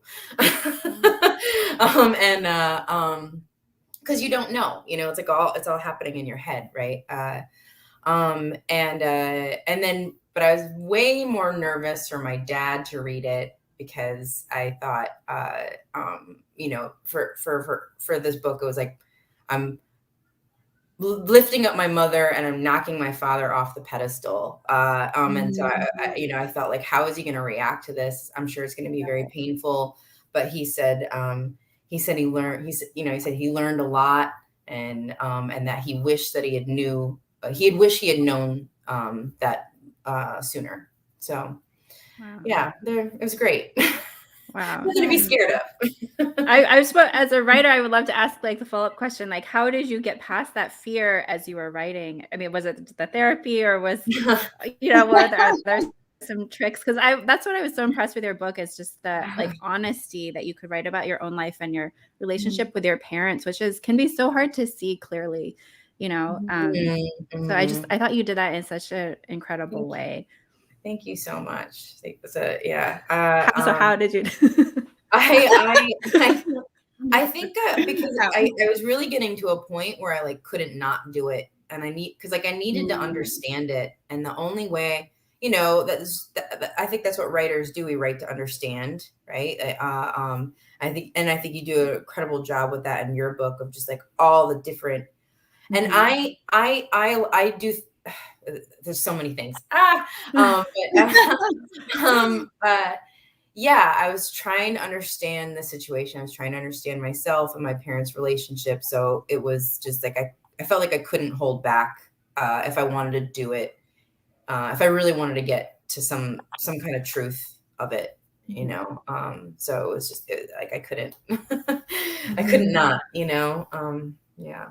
Because you don't know, you know, it's like it's all happening in your head, right? And then, but I was way more nervous for my dad to read it, because I thought, you know, for this book, it was like, I'm lifting up my mother and I'm knocking my father off the pedestal. And so you know, I felt like, how is he going to react to this? I'm sure it's going to be very painful. But he said he learned a lot, and that he wished that he had wished he had known that sooner. So yeah, it was great. Wow. Nothing to be scared of. I suppose as a writer, I would love to ask like the follow-up question, like, how did you get past that fear as you were writing? I mean, was it the therapy, or was, you know, were there some tricks? Because that's what I was so impressed with your book, is just the like honesty that you could write about your own life and your relationship with your parents, which can be so hard to see clearly, you know. So I thought you did that in such an incredible way. Thank you so much. Yeah. How did you? I think because I was really getting to a point where I like couldn't not do it, and I needed to understand it, and the only way, you know, I think that's what writers do. We write to understand, right? I think you do an incredible job with that in your book, of just like all the different, and I do. There's so many things. Yeah, I was trying to understand the situation. I was trying to understand myself and my parents' relationship. So it was just like, I felt like I couldn't hold back if I wanted to do it. If I really wanted to get to some kind of truth of it, you know? So it was just like, I couldn't, I couldn't not, you know? Yeah.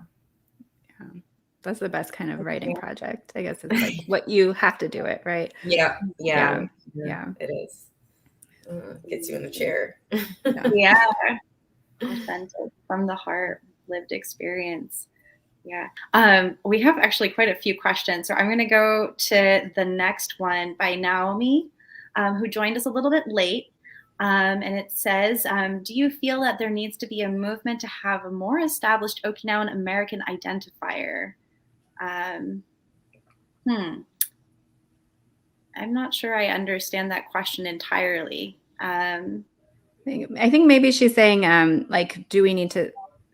That's the best kind of writing project. I guess it's like what you have to do it, right? Yeah. It is. Gets you in the chair. Yeah. Authentic, from the heart, lived experience. Yeah. We have actually quite a few questions. So I'm going to go to the next one by Naomi, who joined us a little bit late. And it says, do you feel that there needs to be a movement to have a more established Okinawan American identifier? I'm not sure I understand that question entirely. I think maybe she's saying, like, do we need to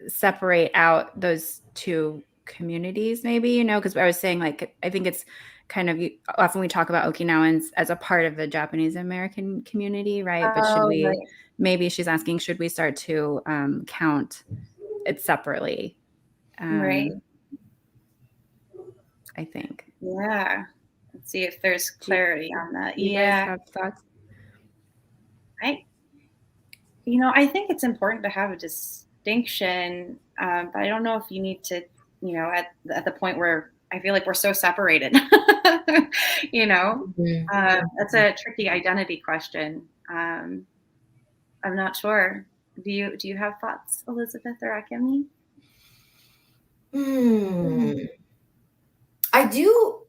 separate out those two communities, maybe, because I was saying, like, I think it's kind of, often we talk about Okinawans as a part of the Japanese American community, right? But should we, right. maybe she's asking, should we start to count it separately? Right. I think. Yeah. Let's see if there's clarity on that. You guys have thoughts? I think it's important to have a distinction, but I don't know if you need to, at the point where I feel like we're so separated. That's a tricky identity question. I'm not sure. Do you have thoughts, Elizabeth or Akemi? I do.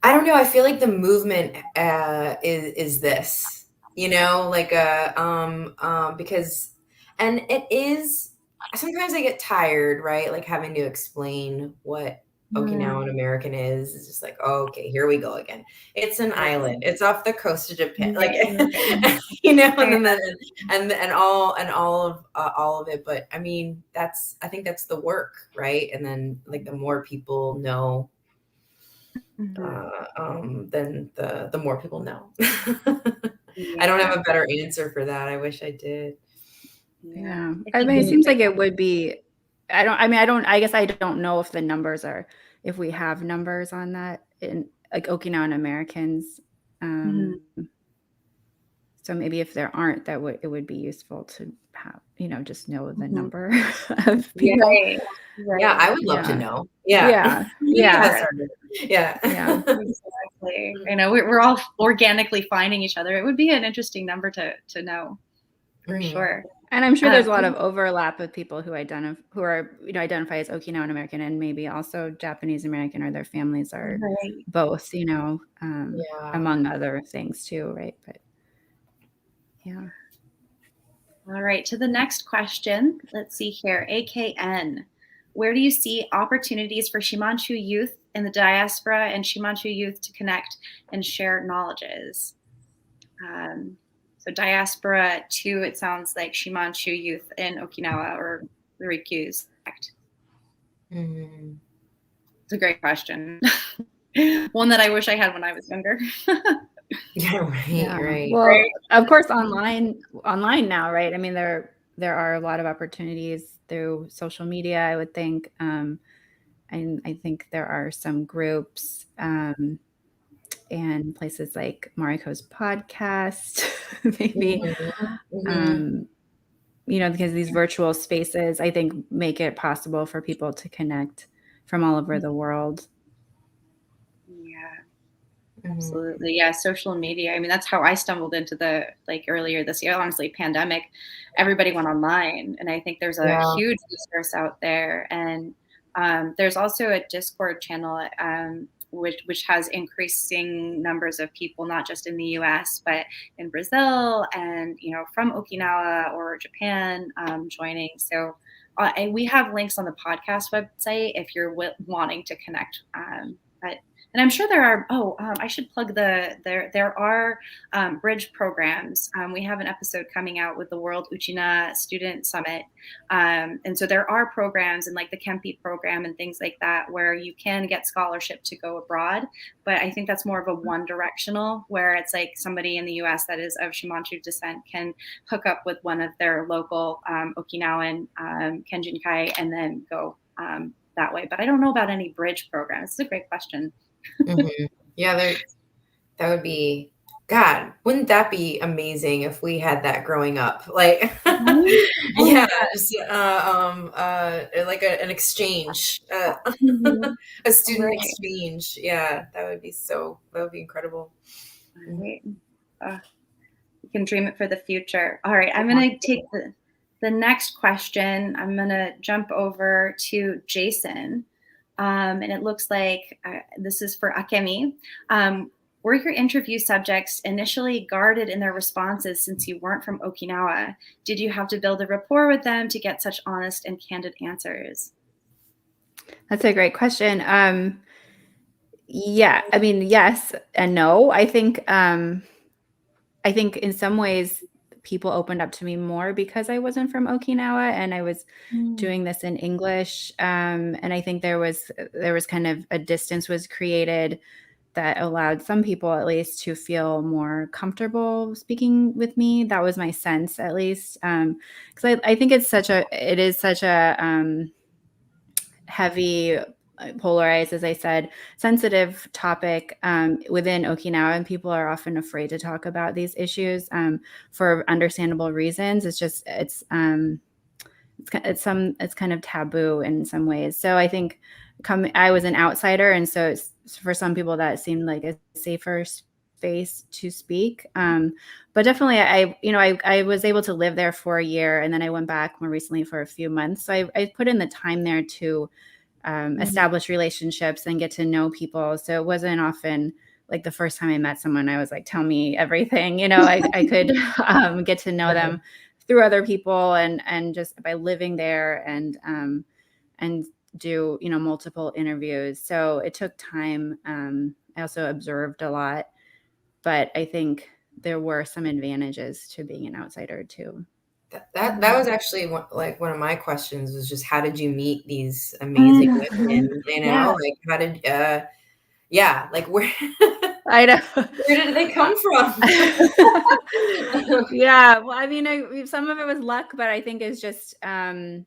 I don't know. I feel like the movement is this, because, and it is, sometimes I get tired, right? Like having to explain what Okinawan American is. It's just like, oh, okay, here we go again. It's an island. It's off the coast of Japan, like, and all of it. But I mean, I think that's the work, right? And then like the more people know, then the more people know. I don't have a better answer for that. I wish I did. Yeah. I mean, it seems like it would be, I guess I don't know if the numbers are, if we have numbers on that in like Okinawan Americans. So maybe if there aren't, it would be useful to have, just know the number of people. Right. Yeah, I would love to know. Yeah. Exactly. We're all organically finding each other. It would be an interesting number to know, for sure. And I'm sure there's a lot of overlap with people who identify as Okinawan American and maybe also Japanese American, or their families are both, among other things too, right? But yeah. All right, to the next question. Let's see here. AKN. Where do you see opportunities for Shimanchu youth in the diaspora and Shimanchu youth to connect and share knowledges? So diaspora too, it sounds like Shimanchu youth in Okinawa or the Ryukyus. It's a great question. One that I wish I had when I was younger. Right. Well, of course, online now, right? I mean, there are a lot of opportunities through social media, I would think. And I think there are some groups and places like Mariko's podcast, maybe, because these virtual spaces, I think, make it possible for people to connect from all over the world. Absolutely. Yeah. Social media. I mean, that's how I stumbled into earlier this year, honestly, pandemic, everybody went online. And I think there's a huge resource out there. And there's also a Discord channel, which has increasing numbers of people, not just in the US, but in Brazil and, from Okinawa or Japan joining. So and we have links on the podcast website if you're wanting to connect. And I'm sure there are, I should plug there are bridge programs. We have an episode coming out with the World Uchina Student Summit. And so there are programs and like the Kempi program and things like that where you can get scholarship to go abroad. But I think that's more of a one directional, where it's like somebody in the US that is of Shimanchu descent can hook up with one of their local Okinawan Kenjinkai and then go that way. But I don't know about any bridge programs. It's a great question. Yeah, that would be, God, wouldn't that be amazing if we had that growing up? Like, just, like an exchange, a student exchange. Yeah, that would be incredible. Right. You can dream it for the future. All right, I'm going to take the next question. I'm going to jump over to Jason. And it looks like this is for Akemi. Were your interview subjects initially guarded in their responses since you weren't from Okinawa? Did you have to build a rapport with them to get such honest and candid answers? That's a great question. Yeah, I mean, yes and no. I think in some ways people opened up to me more because I wasn't from Okinawa and I was doing this in English. And I think there was kind of a distance was created that allowed some people at least to feel more comfortable speaking with me. That was my sense, at least. Because I think it is such a heavy, polarized, as I said, sensitive topic within Okinawa, and people are often afraid to talk about these issues for understandable reasons. It's kind of taboo in some ways. So I think I was an outsider, and so for some people that seemed like a safer space to speak. But definitely, I was able to live there for a year, and then I went back more recently for a few months. So I put in the time there to establish relationships and get to know people. So it wasn't often like the first time I met someone, I was like, tell me everything. I could get to know them through other people and just by living there and do, multiple interviews. So it took time. I also observed a lot, but I think there were some advantages to being an outsider too. That was actually one of my questions was just how did you meet these amazing women? Like how did like where I know. Where did they come from? Yeah, well, I mean, some of it was luck, but I think it's just putting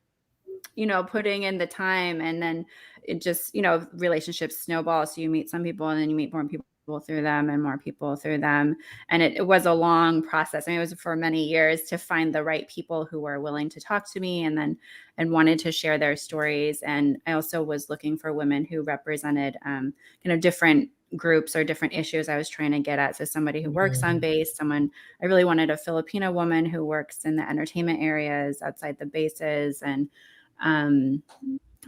in the time, and then it just relationships snowball. So you meet some people, and then you meet more people through them, and more people through them, and it was a long process. I mean, it was for many years to find the right people who were willing to talk to me and wanted to share their stories. And I also was looking for women who represented kind of different groups or different issues I was trying to get at. So somebody who works on base, I really wanted a Filipino woman who works in the entertainment areas outside the bases, and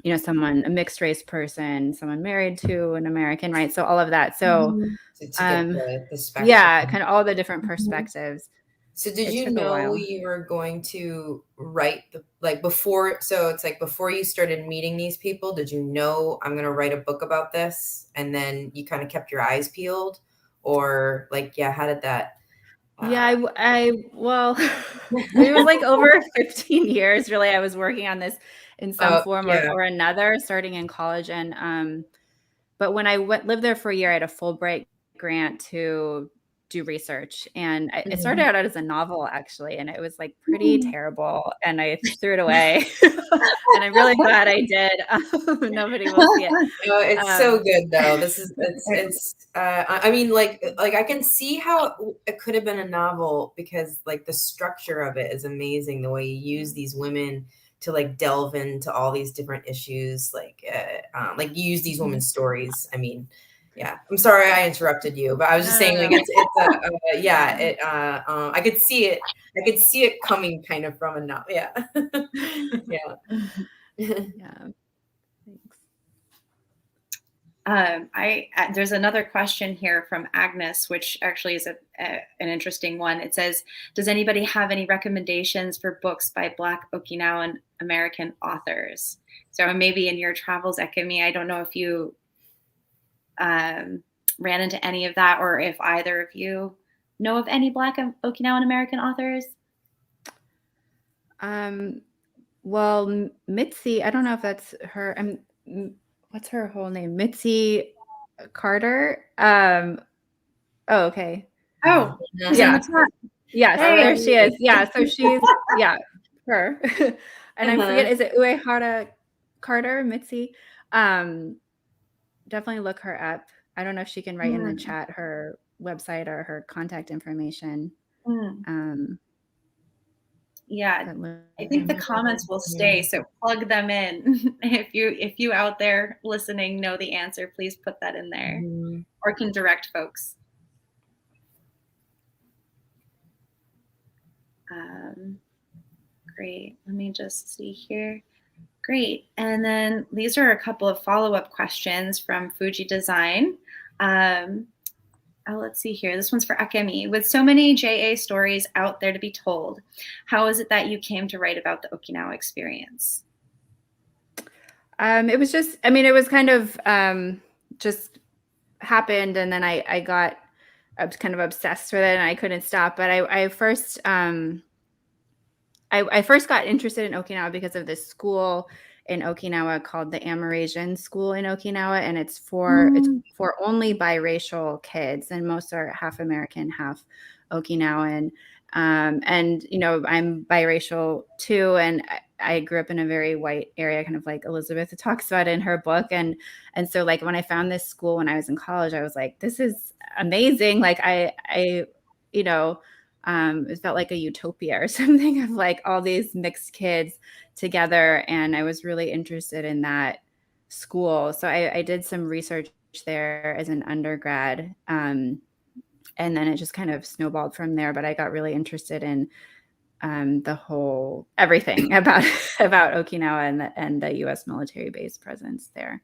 a mixed race person, someone married to an American, right? So all of that. So to get the spectrum. Yeah, kind of all the different perspectives. So did you know you were going to write before? So it's like before you started meeting these people, did you know I'm going to write a book about this? And then you kind of kept your eyes peeled, or how did that? Well, it was like over 15 years, really. I was working on this in some form or another, starting in college. And but when I lived there for a year, I had a Fulbright grant to do research, and it started out as a novel, actually, and it was like pretty terrible, and I threw it away. And I'm really glad I did. Nobody will see it. It's so good though. It's I mean, I can see how it could have been a novel, because the structure of it is amazing. The way you use these women to delve into all these different issues, you use these women's stories. I mean, yeah, I'm sorry I interrupted you, but I was just saying, I could see it. I could see it coming kind of from a novel. Yeah. Yeah. Yeah. Thanks. There's another question here from Agnes, which actually is an interesting one. It says, does anybody have any recommendations for books by Black Okinawan American authors? So maybe in your travels, Akemi, I don't know if you ran into any of that, or if either of you know of any Black Okinawan American authors. Well, Mitzi, I don't know if that's her. What's her whole name? Mitzi Carter. Oh, okay. Oh, yeah. Yes, hey. There she is. Yeah, so she's her. And I forget, is it Uehara Carter, Mitzi? Definitely look her up. I don't know if she can write in the chat her website or her contact information. Yeah, I think the comments will stay, so plug them in. If you out there listening know the answer, please put that in there, or can direct folks. Great. Let me just see here. Great. And then these are a couple of follow-up questions from Fuji Design. Let's see here. This one's for Akemi. With so many JA stories out there to be told, how is it that you came to write about the Okinawa experience? It was just, it was kind of just happened. And then I got kind of obsessed with it, and I couldn't stop. But I first I first got interested in Okinawa because of this school in Okinawa called the Amerasian School in Okinawa, and it's for only biracial kids, and most are half American, half Okinawan. And I'm biracial too, and I grew up in a very white area, kind of like Elizabeth talks about in her book. And so like when I found this school when I was in college, I was like, this is amazing. Like I it felt like a utopia or something, of like all these mixed kids together. And I was really interested in that school. So I did some research there as an undergrad. And then it just kind of snowballed from there. But I got really interested in the whole everything about Okinawa and the U.S. military base presence there.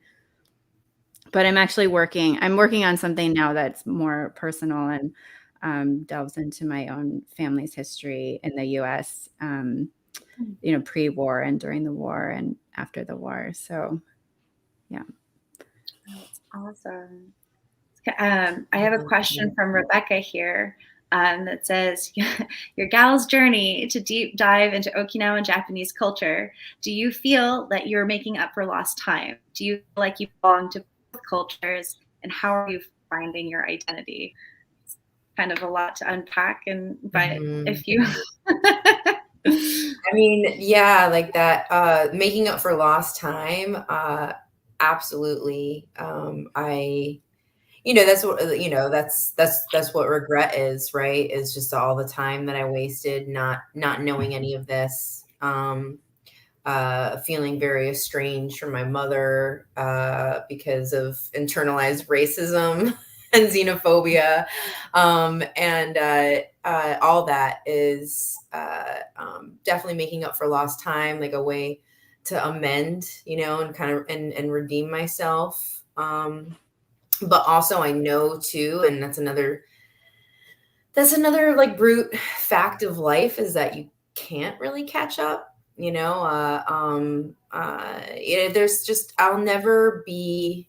But I'm working on something now that's more personal and delves into my own family's history in the U.S. Pre-war and during the war and after the war. So, yeah. That's awesome. I have a question from Rebecca here that says, your gal's journey to deep dive into Okinawan Japanese culture, do you feel that you're making up for lost time? Do you feel like you belong to both cultures? And how are you finding your identity? It's kind of a lot to unpack, but if you... I mean, yeah, like that, making up for lost time, absolutely. That's what regret is, right? Is just all the time that I wasted not knowing any of this, feeling very estranged from my mother because of internalized racism and xenophobia, and all that is definitely making up for lost time, like a way to amend, and kind of and redeem myself. But also I know too, and that's another like brute fact of life, is that you can't really catch up. There's just, I'll never be,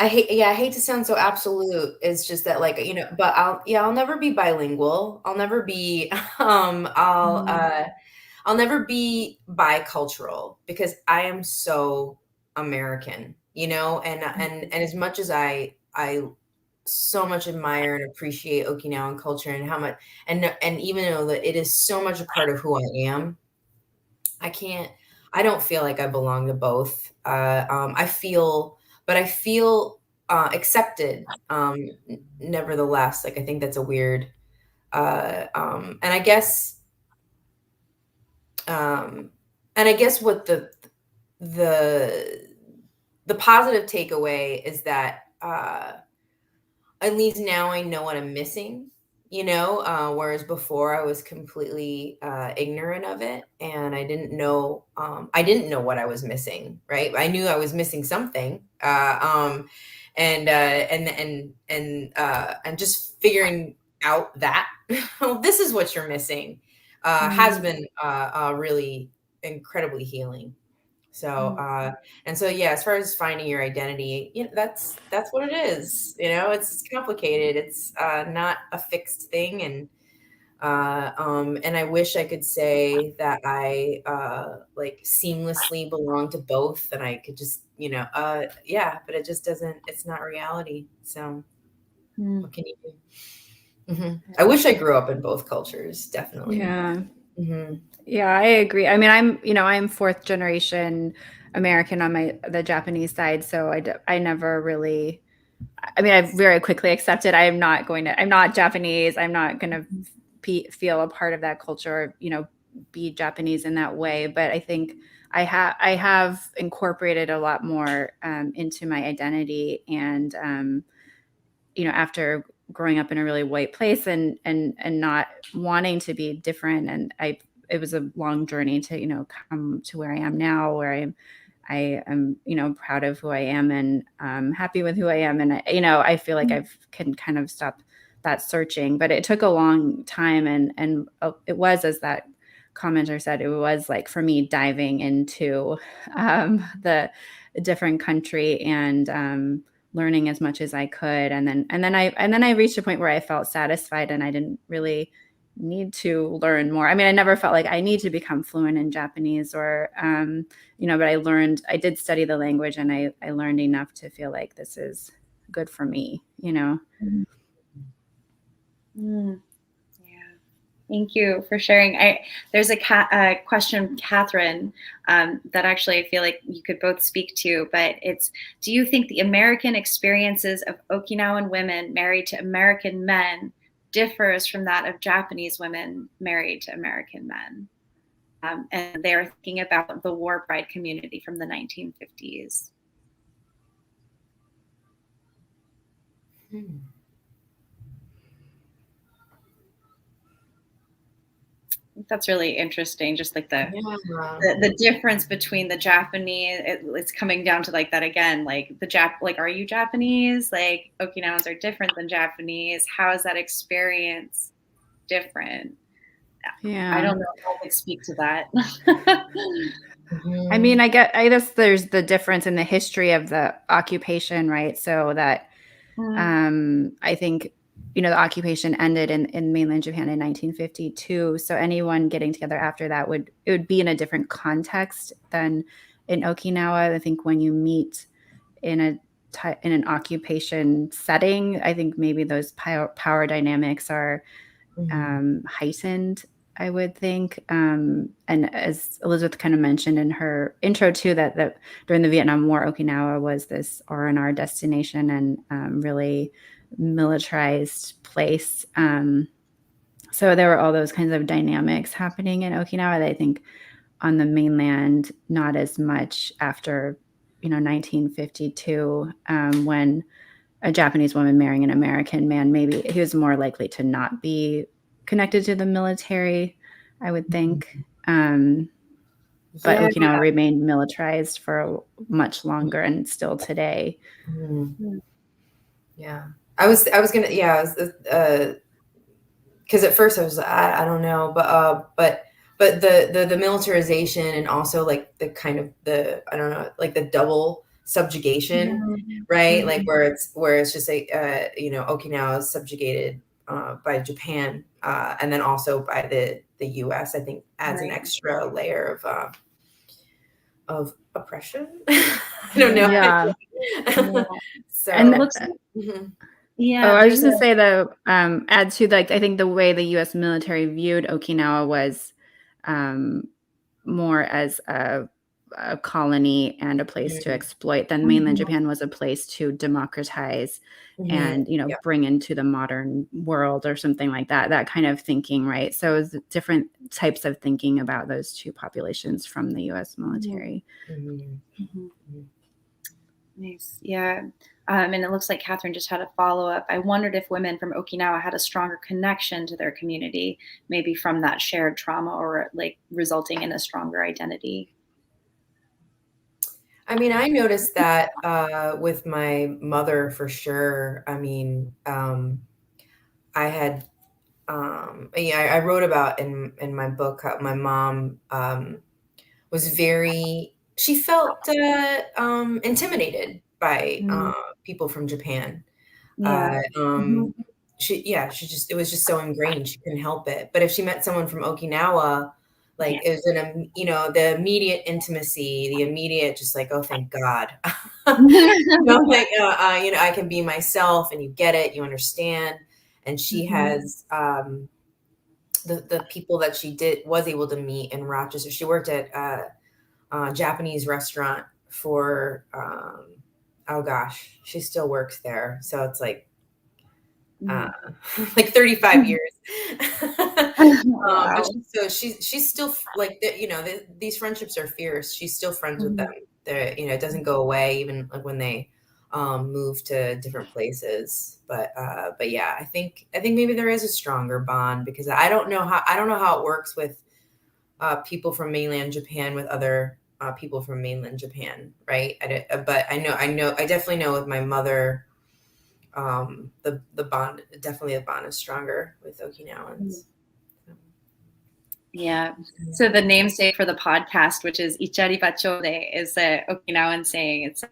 I hate to sound so absolute. It's just that, like, but I'll never be bilingual. I'll never be, I'll never be bicultural, because I am so American, and as much as I so much admire and appreciate Okinawan culture, and how much, and even though that it is so much a part of who I am, I don't feel like I belong to both. I feel accepted, nevertheless. Like, I think that's a weird, and I guess what the positive takeaway is that, at least now I know what I'm missing, whereas before I was completely ignorant of it, and I didn't know what I was missing, right? I knew I was missing something, and just figuring out that, oh, this is what you're missing, has been really incredibly healing. So, and so, yeah, as far as finding your identity, that's what it is. It's complicated. It's not a fixed thing. And I wish I could say that I like seamlessly belong to both, and I could just, yeah, but it just doesn't, it's not reality. So what can you do? I wish I grew up in both cultures, definitely. Yeah. Yeah, I agree. I mean, I'm fourth generation American on the Japanese side. So I never really, I very quickly accepted I'm not Japanese. I'm not going to feel a part of that culture, be Japanese in that way. But I think I have incorporated a lot more into my identity. And, after growing up in a really white place and not wanting to be different. And it was a long journey to, come to where I am now, where I am, proud of who I am and happy with who I am. And, I feel like can kind of stop that searching, but it took a long time. And it was, as that commenter said, it was like, for me, diving into the different country and learning as much as I could. And then I reached a point where I felt satisfied and I didn't really need to learn more. I mean, I never felt like I need to become fluent in Japanese or, but I did study the language and I learned enough to feel like this is good for me, Mm. Yeah. Thank you for sharing. There's a question, Catherine, that actually I feel like you could both speak to, but it's, do you think the American experiences of Okinawan women married to American men differs from that of Japanese women married to American men? And they're thinking about the war bride community from the 1950s. I think that's really interesting. Just like the difference between the Japanese, it's coming down to like that again, like are you Japanese? Like Okinawans are different than Japanese. How is that experience different? Yeah. I don't know if I could speak to that. I mean, I guess there's the difference in the history of the occupation, right? So that I think, the occupation ended in mainland Japan in 1952. So anyone getting together after that it would be in a different context than in Okinawa. I think when you meet in an occupation setting, I think maybe those power dynamics are heightened, I would think. And as Elizabeth kind of mentioned in her intro too, that during the Vietnam War, Okinawa was this R&R destination and really militarized place. So there were all those kinds of dynamics happening in Okinawa that I think on the mainland, not as much after, 1952, when a Japanese woman marrying an American man, maybe he was more likely to not be connected to the military, I would think. But Okinawa remained militarized for much longer and still today. Yeah. I was gonna, because at first I was, I don't know, but the militarization and also like the kind of I don't know, like the double subjugation, right? Like where it's just like, Okinawa is subjugated by Japan, and then also by the US, I think adds an extra layer of oppression. I don't know. Yeah. So, and it looks yeah. I was just gonna say though, add to like I think the way the U.S. military viewed Okinawa was more as a colony and a place to exploit than mainland Japan was a place to democratize and bring into the modern world or something like that kind of thinking, right? So it's different types of thinking about those two populations from the U.S. military. Nice. Yeah. And it looks like Catherine just had a follow-up. I wondered if women from Okinawa had a stronger connection to their community, maybe from that shared trauma or like resulting in a stronger identity. I mean, I noticed that with my mother for sure. I mean, I had, I wrote about in my book how my mom was she felt intimidated by people from Japan. Yeah. It was just so ingrained. She couldn't help it. But if she met someone from Okinawa, like it was the immediate intimacy, the immediate just like, oh, thank God. Like, I can be myself and you get it, you understand. And she has the people that she was able to meet in Rochester. She worked at a Japanese restaurant for, oh gosh, she still works there. So it's like 35 years. Wow. But she's still like, these friendships are fierce. She's still friends with them. It doesn't go away even like when they move to different places. But yeah, I think maybe there is a stronger bond because I don't know how it works with people from mainland Japan with other people from mainland Japan, right? But I definitely know with my mother, the bond, definitely the bond is stronger with Okinawans. Yeah. So the namesake for the podcast, which is Ichariba Choodee, is a Okinawan saying. It's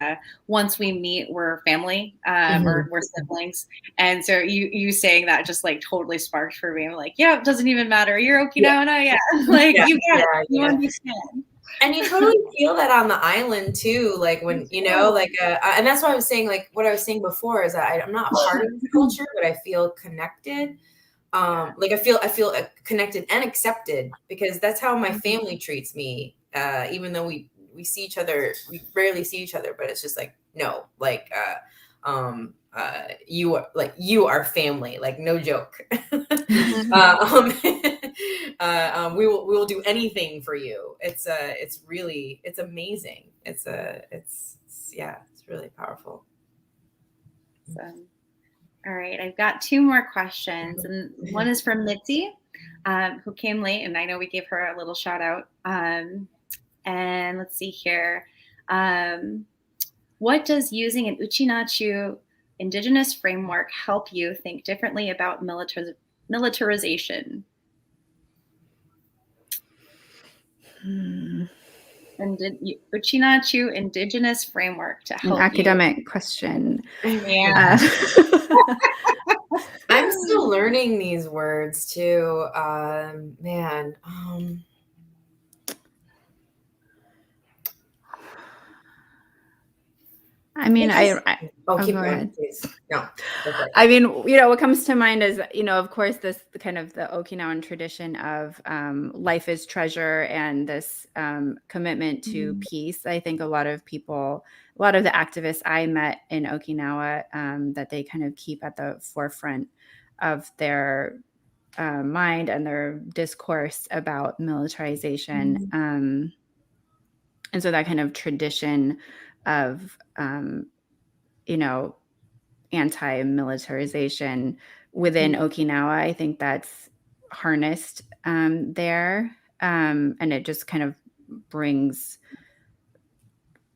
once we meet, we're family, or we're siblings. And so you saying that just like totally sparked for me. I'm like, yeah, it doesn't even matter. You're Okinawan, yeah. Like you get it. You understand. And you totally feel that on the island too, like when like, and that's why I was saying, like what I was saying before is that I'm not part of the culture, but I feel connected. Like I feel connected and accepted, because that's how my family treats me. Even though we see each other, we rarely see each other, but it's just like, no, like, you are family, like no joke. We will do anything for you. It's amazing. It's really powerful. So, all right, I've got two more questions, and one is from Mitzi, who came late, and I know we gave her a little shout out. And let's see here. What does using an Uchinachu indigenous framework help you think differently about militarization? And Uchinachu indigenous framework to help An academic question. Yeah. I'm still learning these words too. Man. I mean, keep go going, ahead. please. No. Okay. I mean, what comes to mind is, of course, this kind of the Okinawan tradition of life is treasure, and this commitment to peace. I think a lot of the activists I met in Okinawa, that they kind of keep at the forefront of their mind and their discourse about militarization. And so that kind of tradition of, anti-militarization within Okinawa, I think that's harnessed there. And it just kind of brings,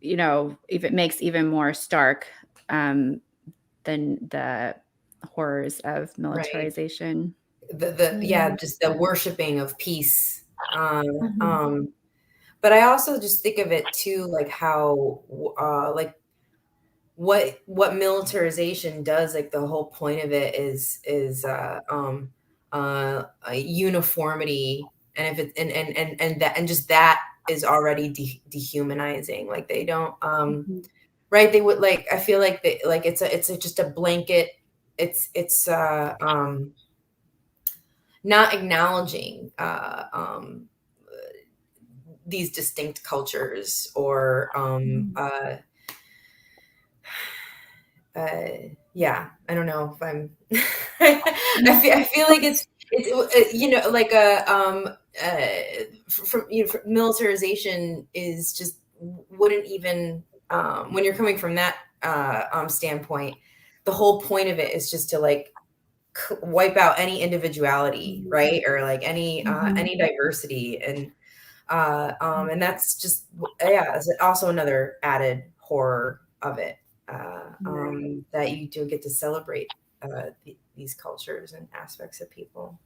it makes even more stark than the horrors of militarization. Right. Just the worshiping of peace. But I also just think of it too, like how, like what militarization does, like the whole point of it is a uniformity, and if it and just that is already dehumanizing. Like they don't right, they would, like, I feel like they, like it's just a blanket. It's not acknowledging these distinct cultures, or I don't know if I'm I feel like it's like from militarization is just wouldn't even when you're coming from that standpoint, the whole point of it is just to like wipe out any individuality, right? Or like any diversity, and that's just it's also another added horror of it, that you do get to celebrate these cultures and aspects of people.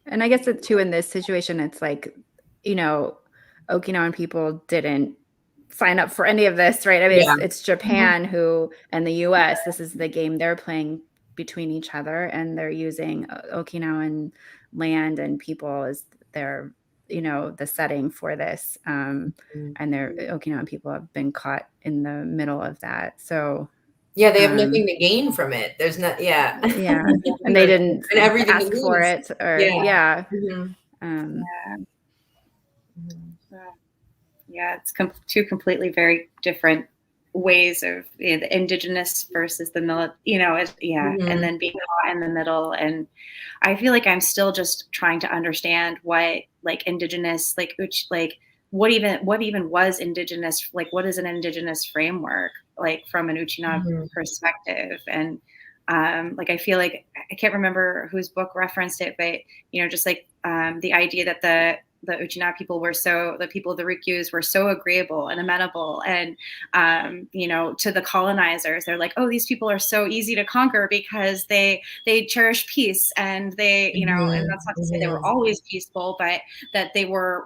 And I guess it too, in this situation, it's like, Okinawan people didn't sign up for any of this, right? I mean, it's Japan who, and the US, this is the game they're playing between each other, and they're using Okinawan land and people as their, the setting for this. And their Okinawan people have been caught in the middle of that. So yeah, they have nothing to gain from it. There's not, and they didn't and everything ask for it, or it's two completely very different ways of the indigenous versus the and then being caught in the middle. And I feel like I'm still just trying to understand what like indigenous, like what even was indigenous, like what is an indigenous framework, like from an Uchina perspective. And like I feel like I can't remember whose book referenced it, but just like the idea that the Okinawa people the people of the Ryukyus were so agreeable and amenable, and to the colonizers, they're like, oh, these people are so easy to conquer because they cherish peace, and they, and that's not to say they were always peaceful, but that they were,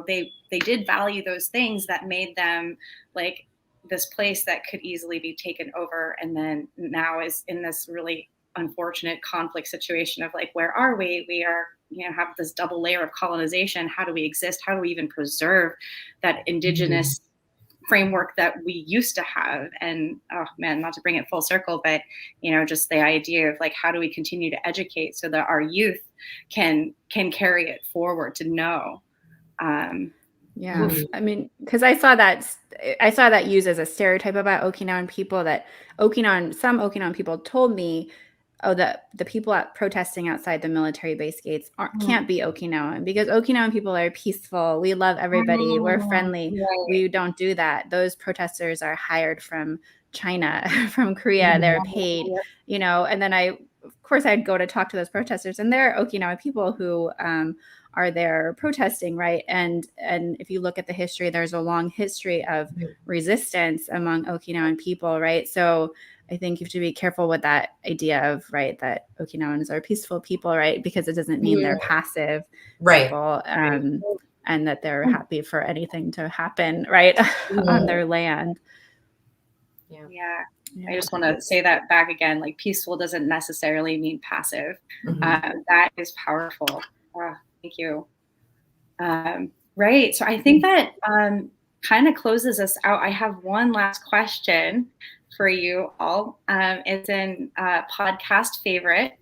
they did value those things that made them like this place that could easily be taken over, and then now is in this really unfortunate conflict situation of like, where are we? We are, have this double layer of colonization. How do we exist? How do we even preserve that indigenous framework that we used to have? And oh man, not to bring it full circle, but just the idea of like, how do we continue to educate so that our youth can carry it forward to know? Yeah, I mean, because I saw that used as a stereotype about Okinawan people, that some Okinawan people told me, oh, the people protesting outside the military base gates can't be Okinawan, because Okinawan people are peaceful. We love everybody. We're friendly. Right. We don't do that. Those protesters are hired from China, from Korea. They're paid, and then of course, I'd go to talk to those protesters, and they're Okinawan people who are there protesting, right? And if you look at the history, there's a long history of resistance among Okinawan people, right? So I think you have to be careful with that idea of, right, that Okinawans are peaceful people, right? Because it doesn't mean they're passive people, and that they're happy for anything to happen, right, on their land. Yeah. I just want to say that back again, like peaceful doesn't necessarily mean passive. That is powerful. Thank you. Right. So I think that kind of closes us out. I have one last question for you all. It's an podcast favorite,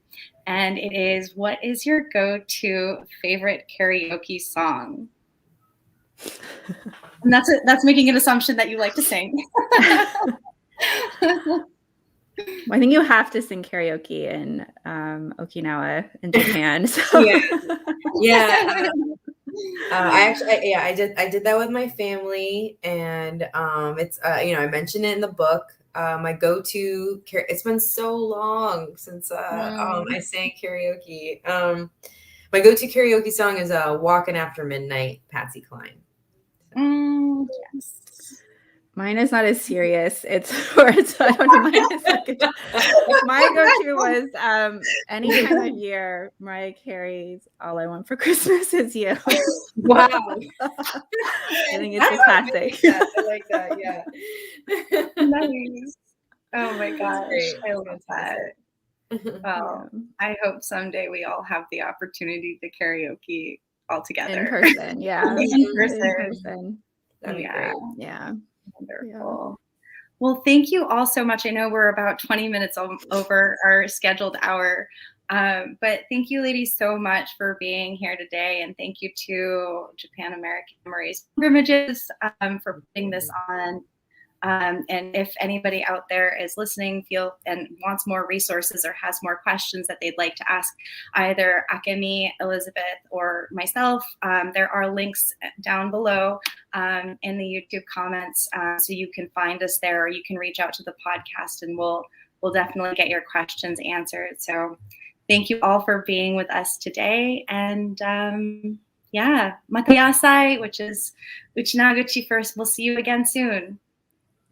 and it is, what is your go-to favorite karaoke song? And that's making an assumption that you like to sing. I think you have to sing karaoke in Okinawa in Japan. So. I did that with my family, and it's I mentioned it in the book. My go-to, it's been so long since I sang karaoke. My go-to karaoke song is "Walking After Midnight," Patsy Cline. Yes. Mine is not as serious. I don't know. Mine is my go-to was any time of year, Mariah Carey's "All I Want for Christmas Is You." Wow. I think it's a classic. I like that. Yeah. Nice. Oh my gosh. I love that. Well, I hope someday we all have the opportunity to karaoke all together. In person, yeah. In person. That'd be great. Yeah. Wonderful. Well, thank you all so much. I know we're about 20 minutes over our scheduled hour, but thank you, ladies, so much for being here today, and thank you to Japan American Memories Pilgrimages for putting this on. And if anybody out there is listening, and wants more resources or has more questions that they'd like to ask either Akemi, Elizabeth, or myself, there are links down below in the YouTube comments, so you can find us there, or you can reach out to the podcast, and we'll definitely get your questions answered. So thank you all for being with us today, and matayasai, which is Uchinaguchi first. We'll see you again soon.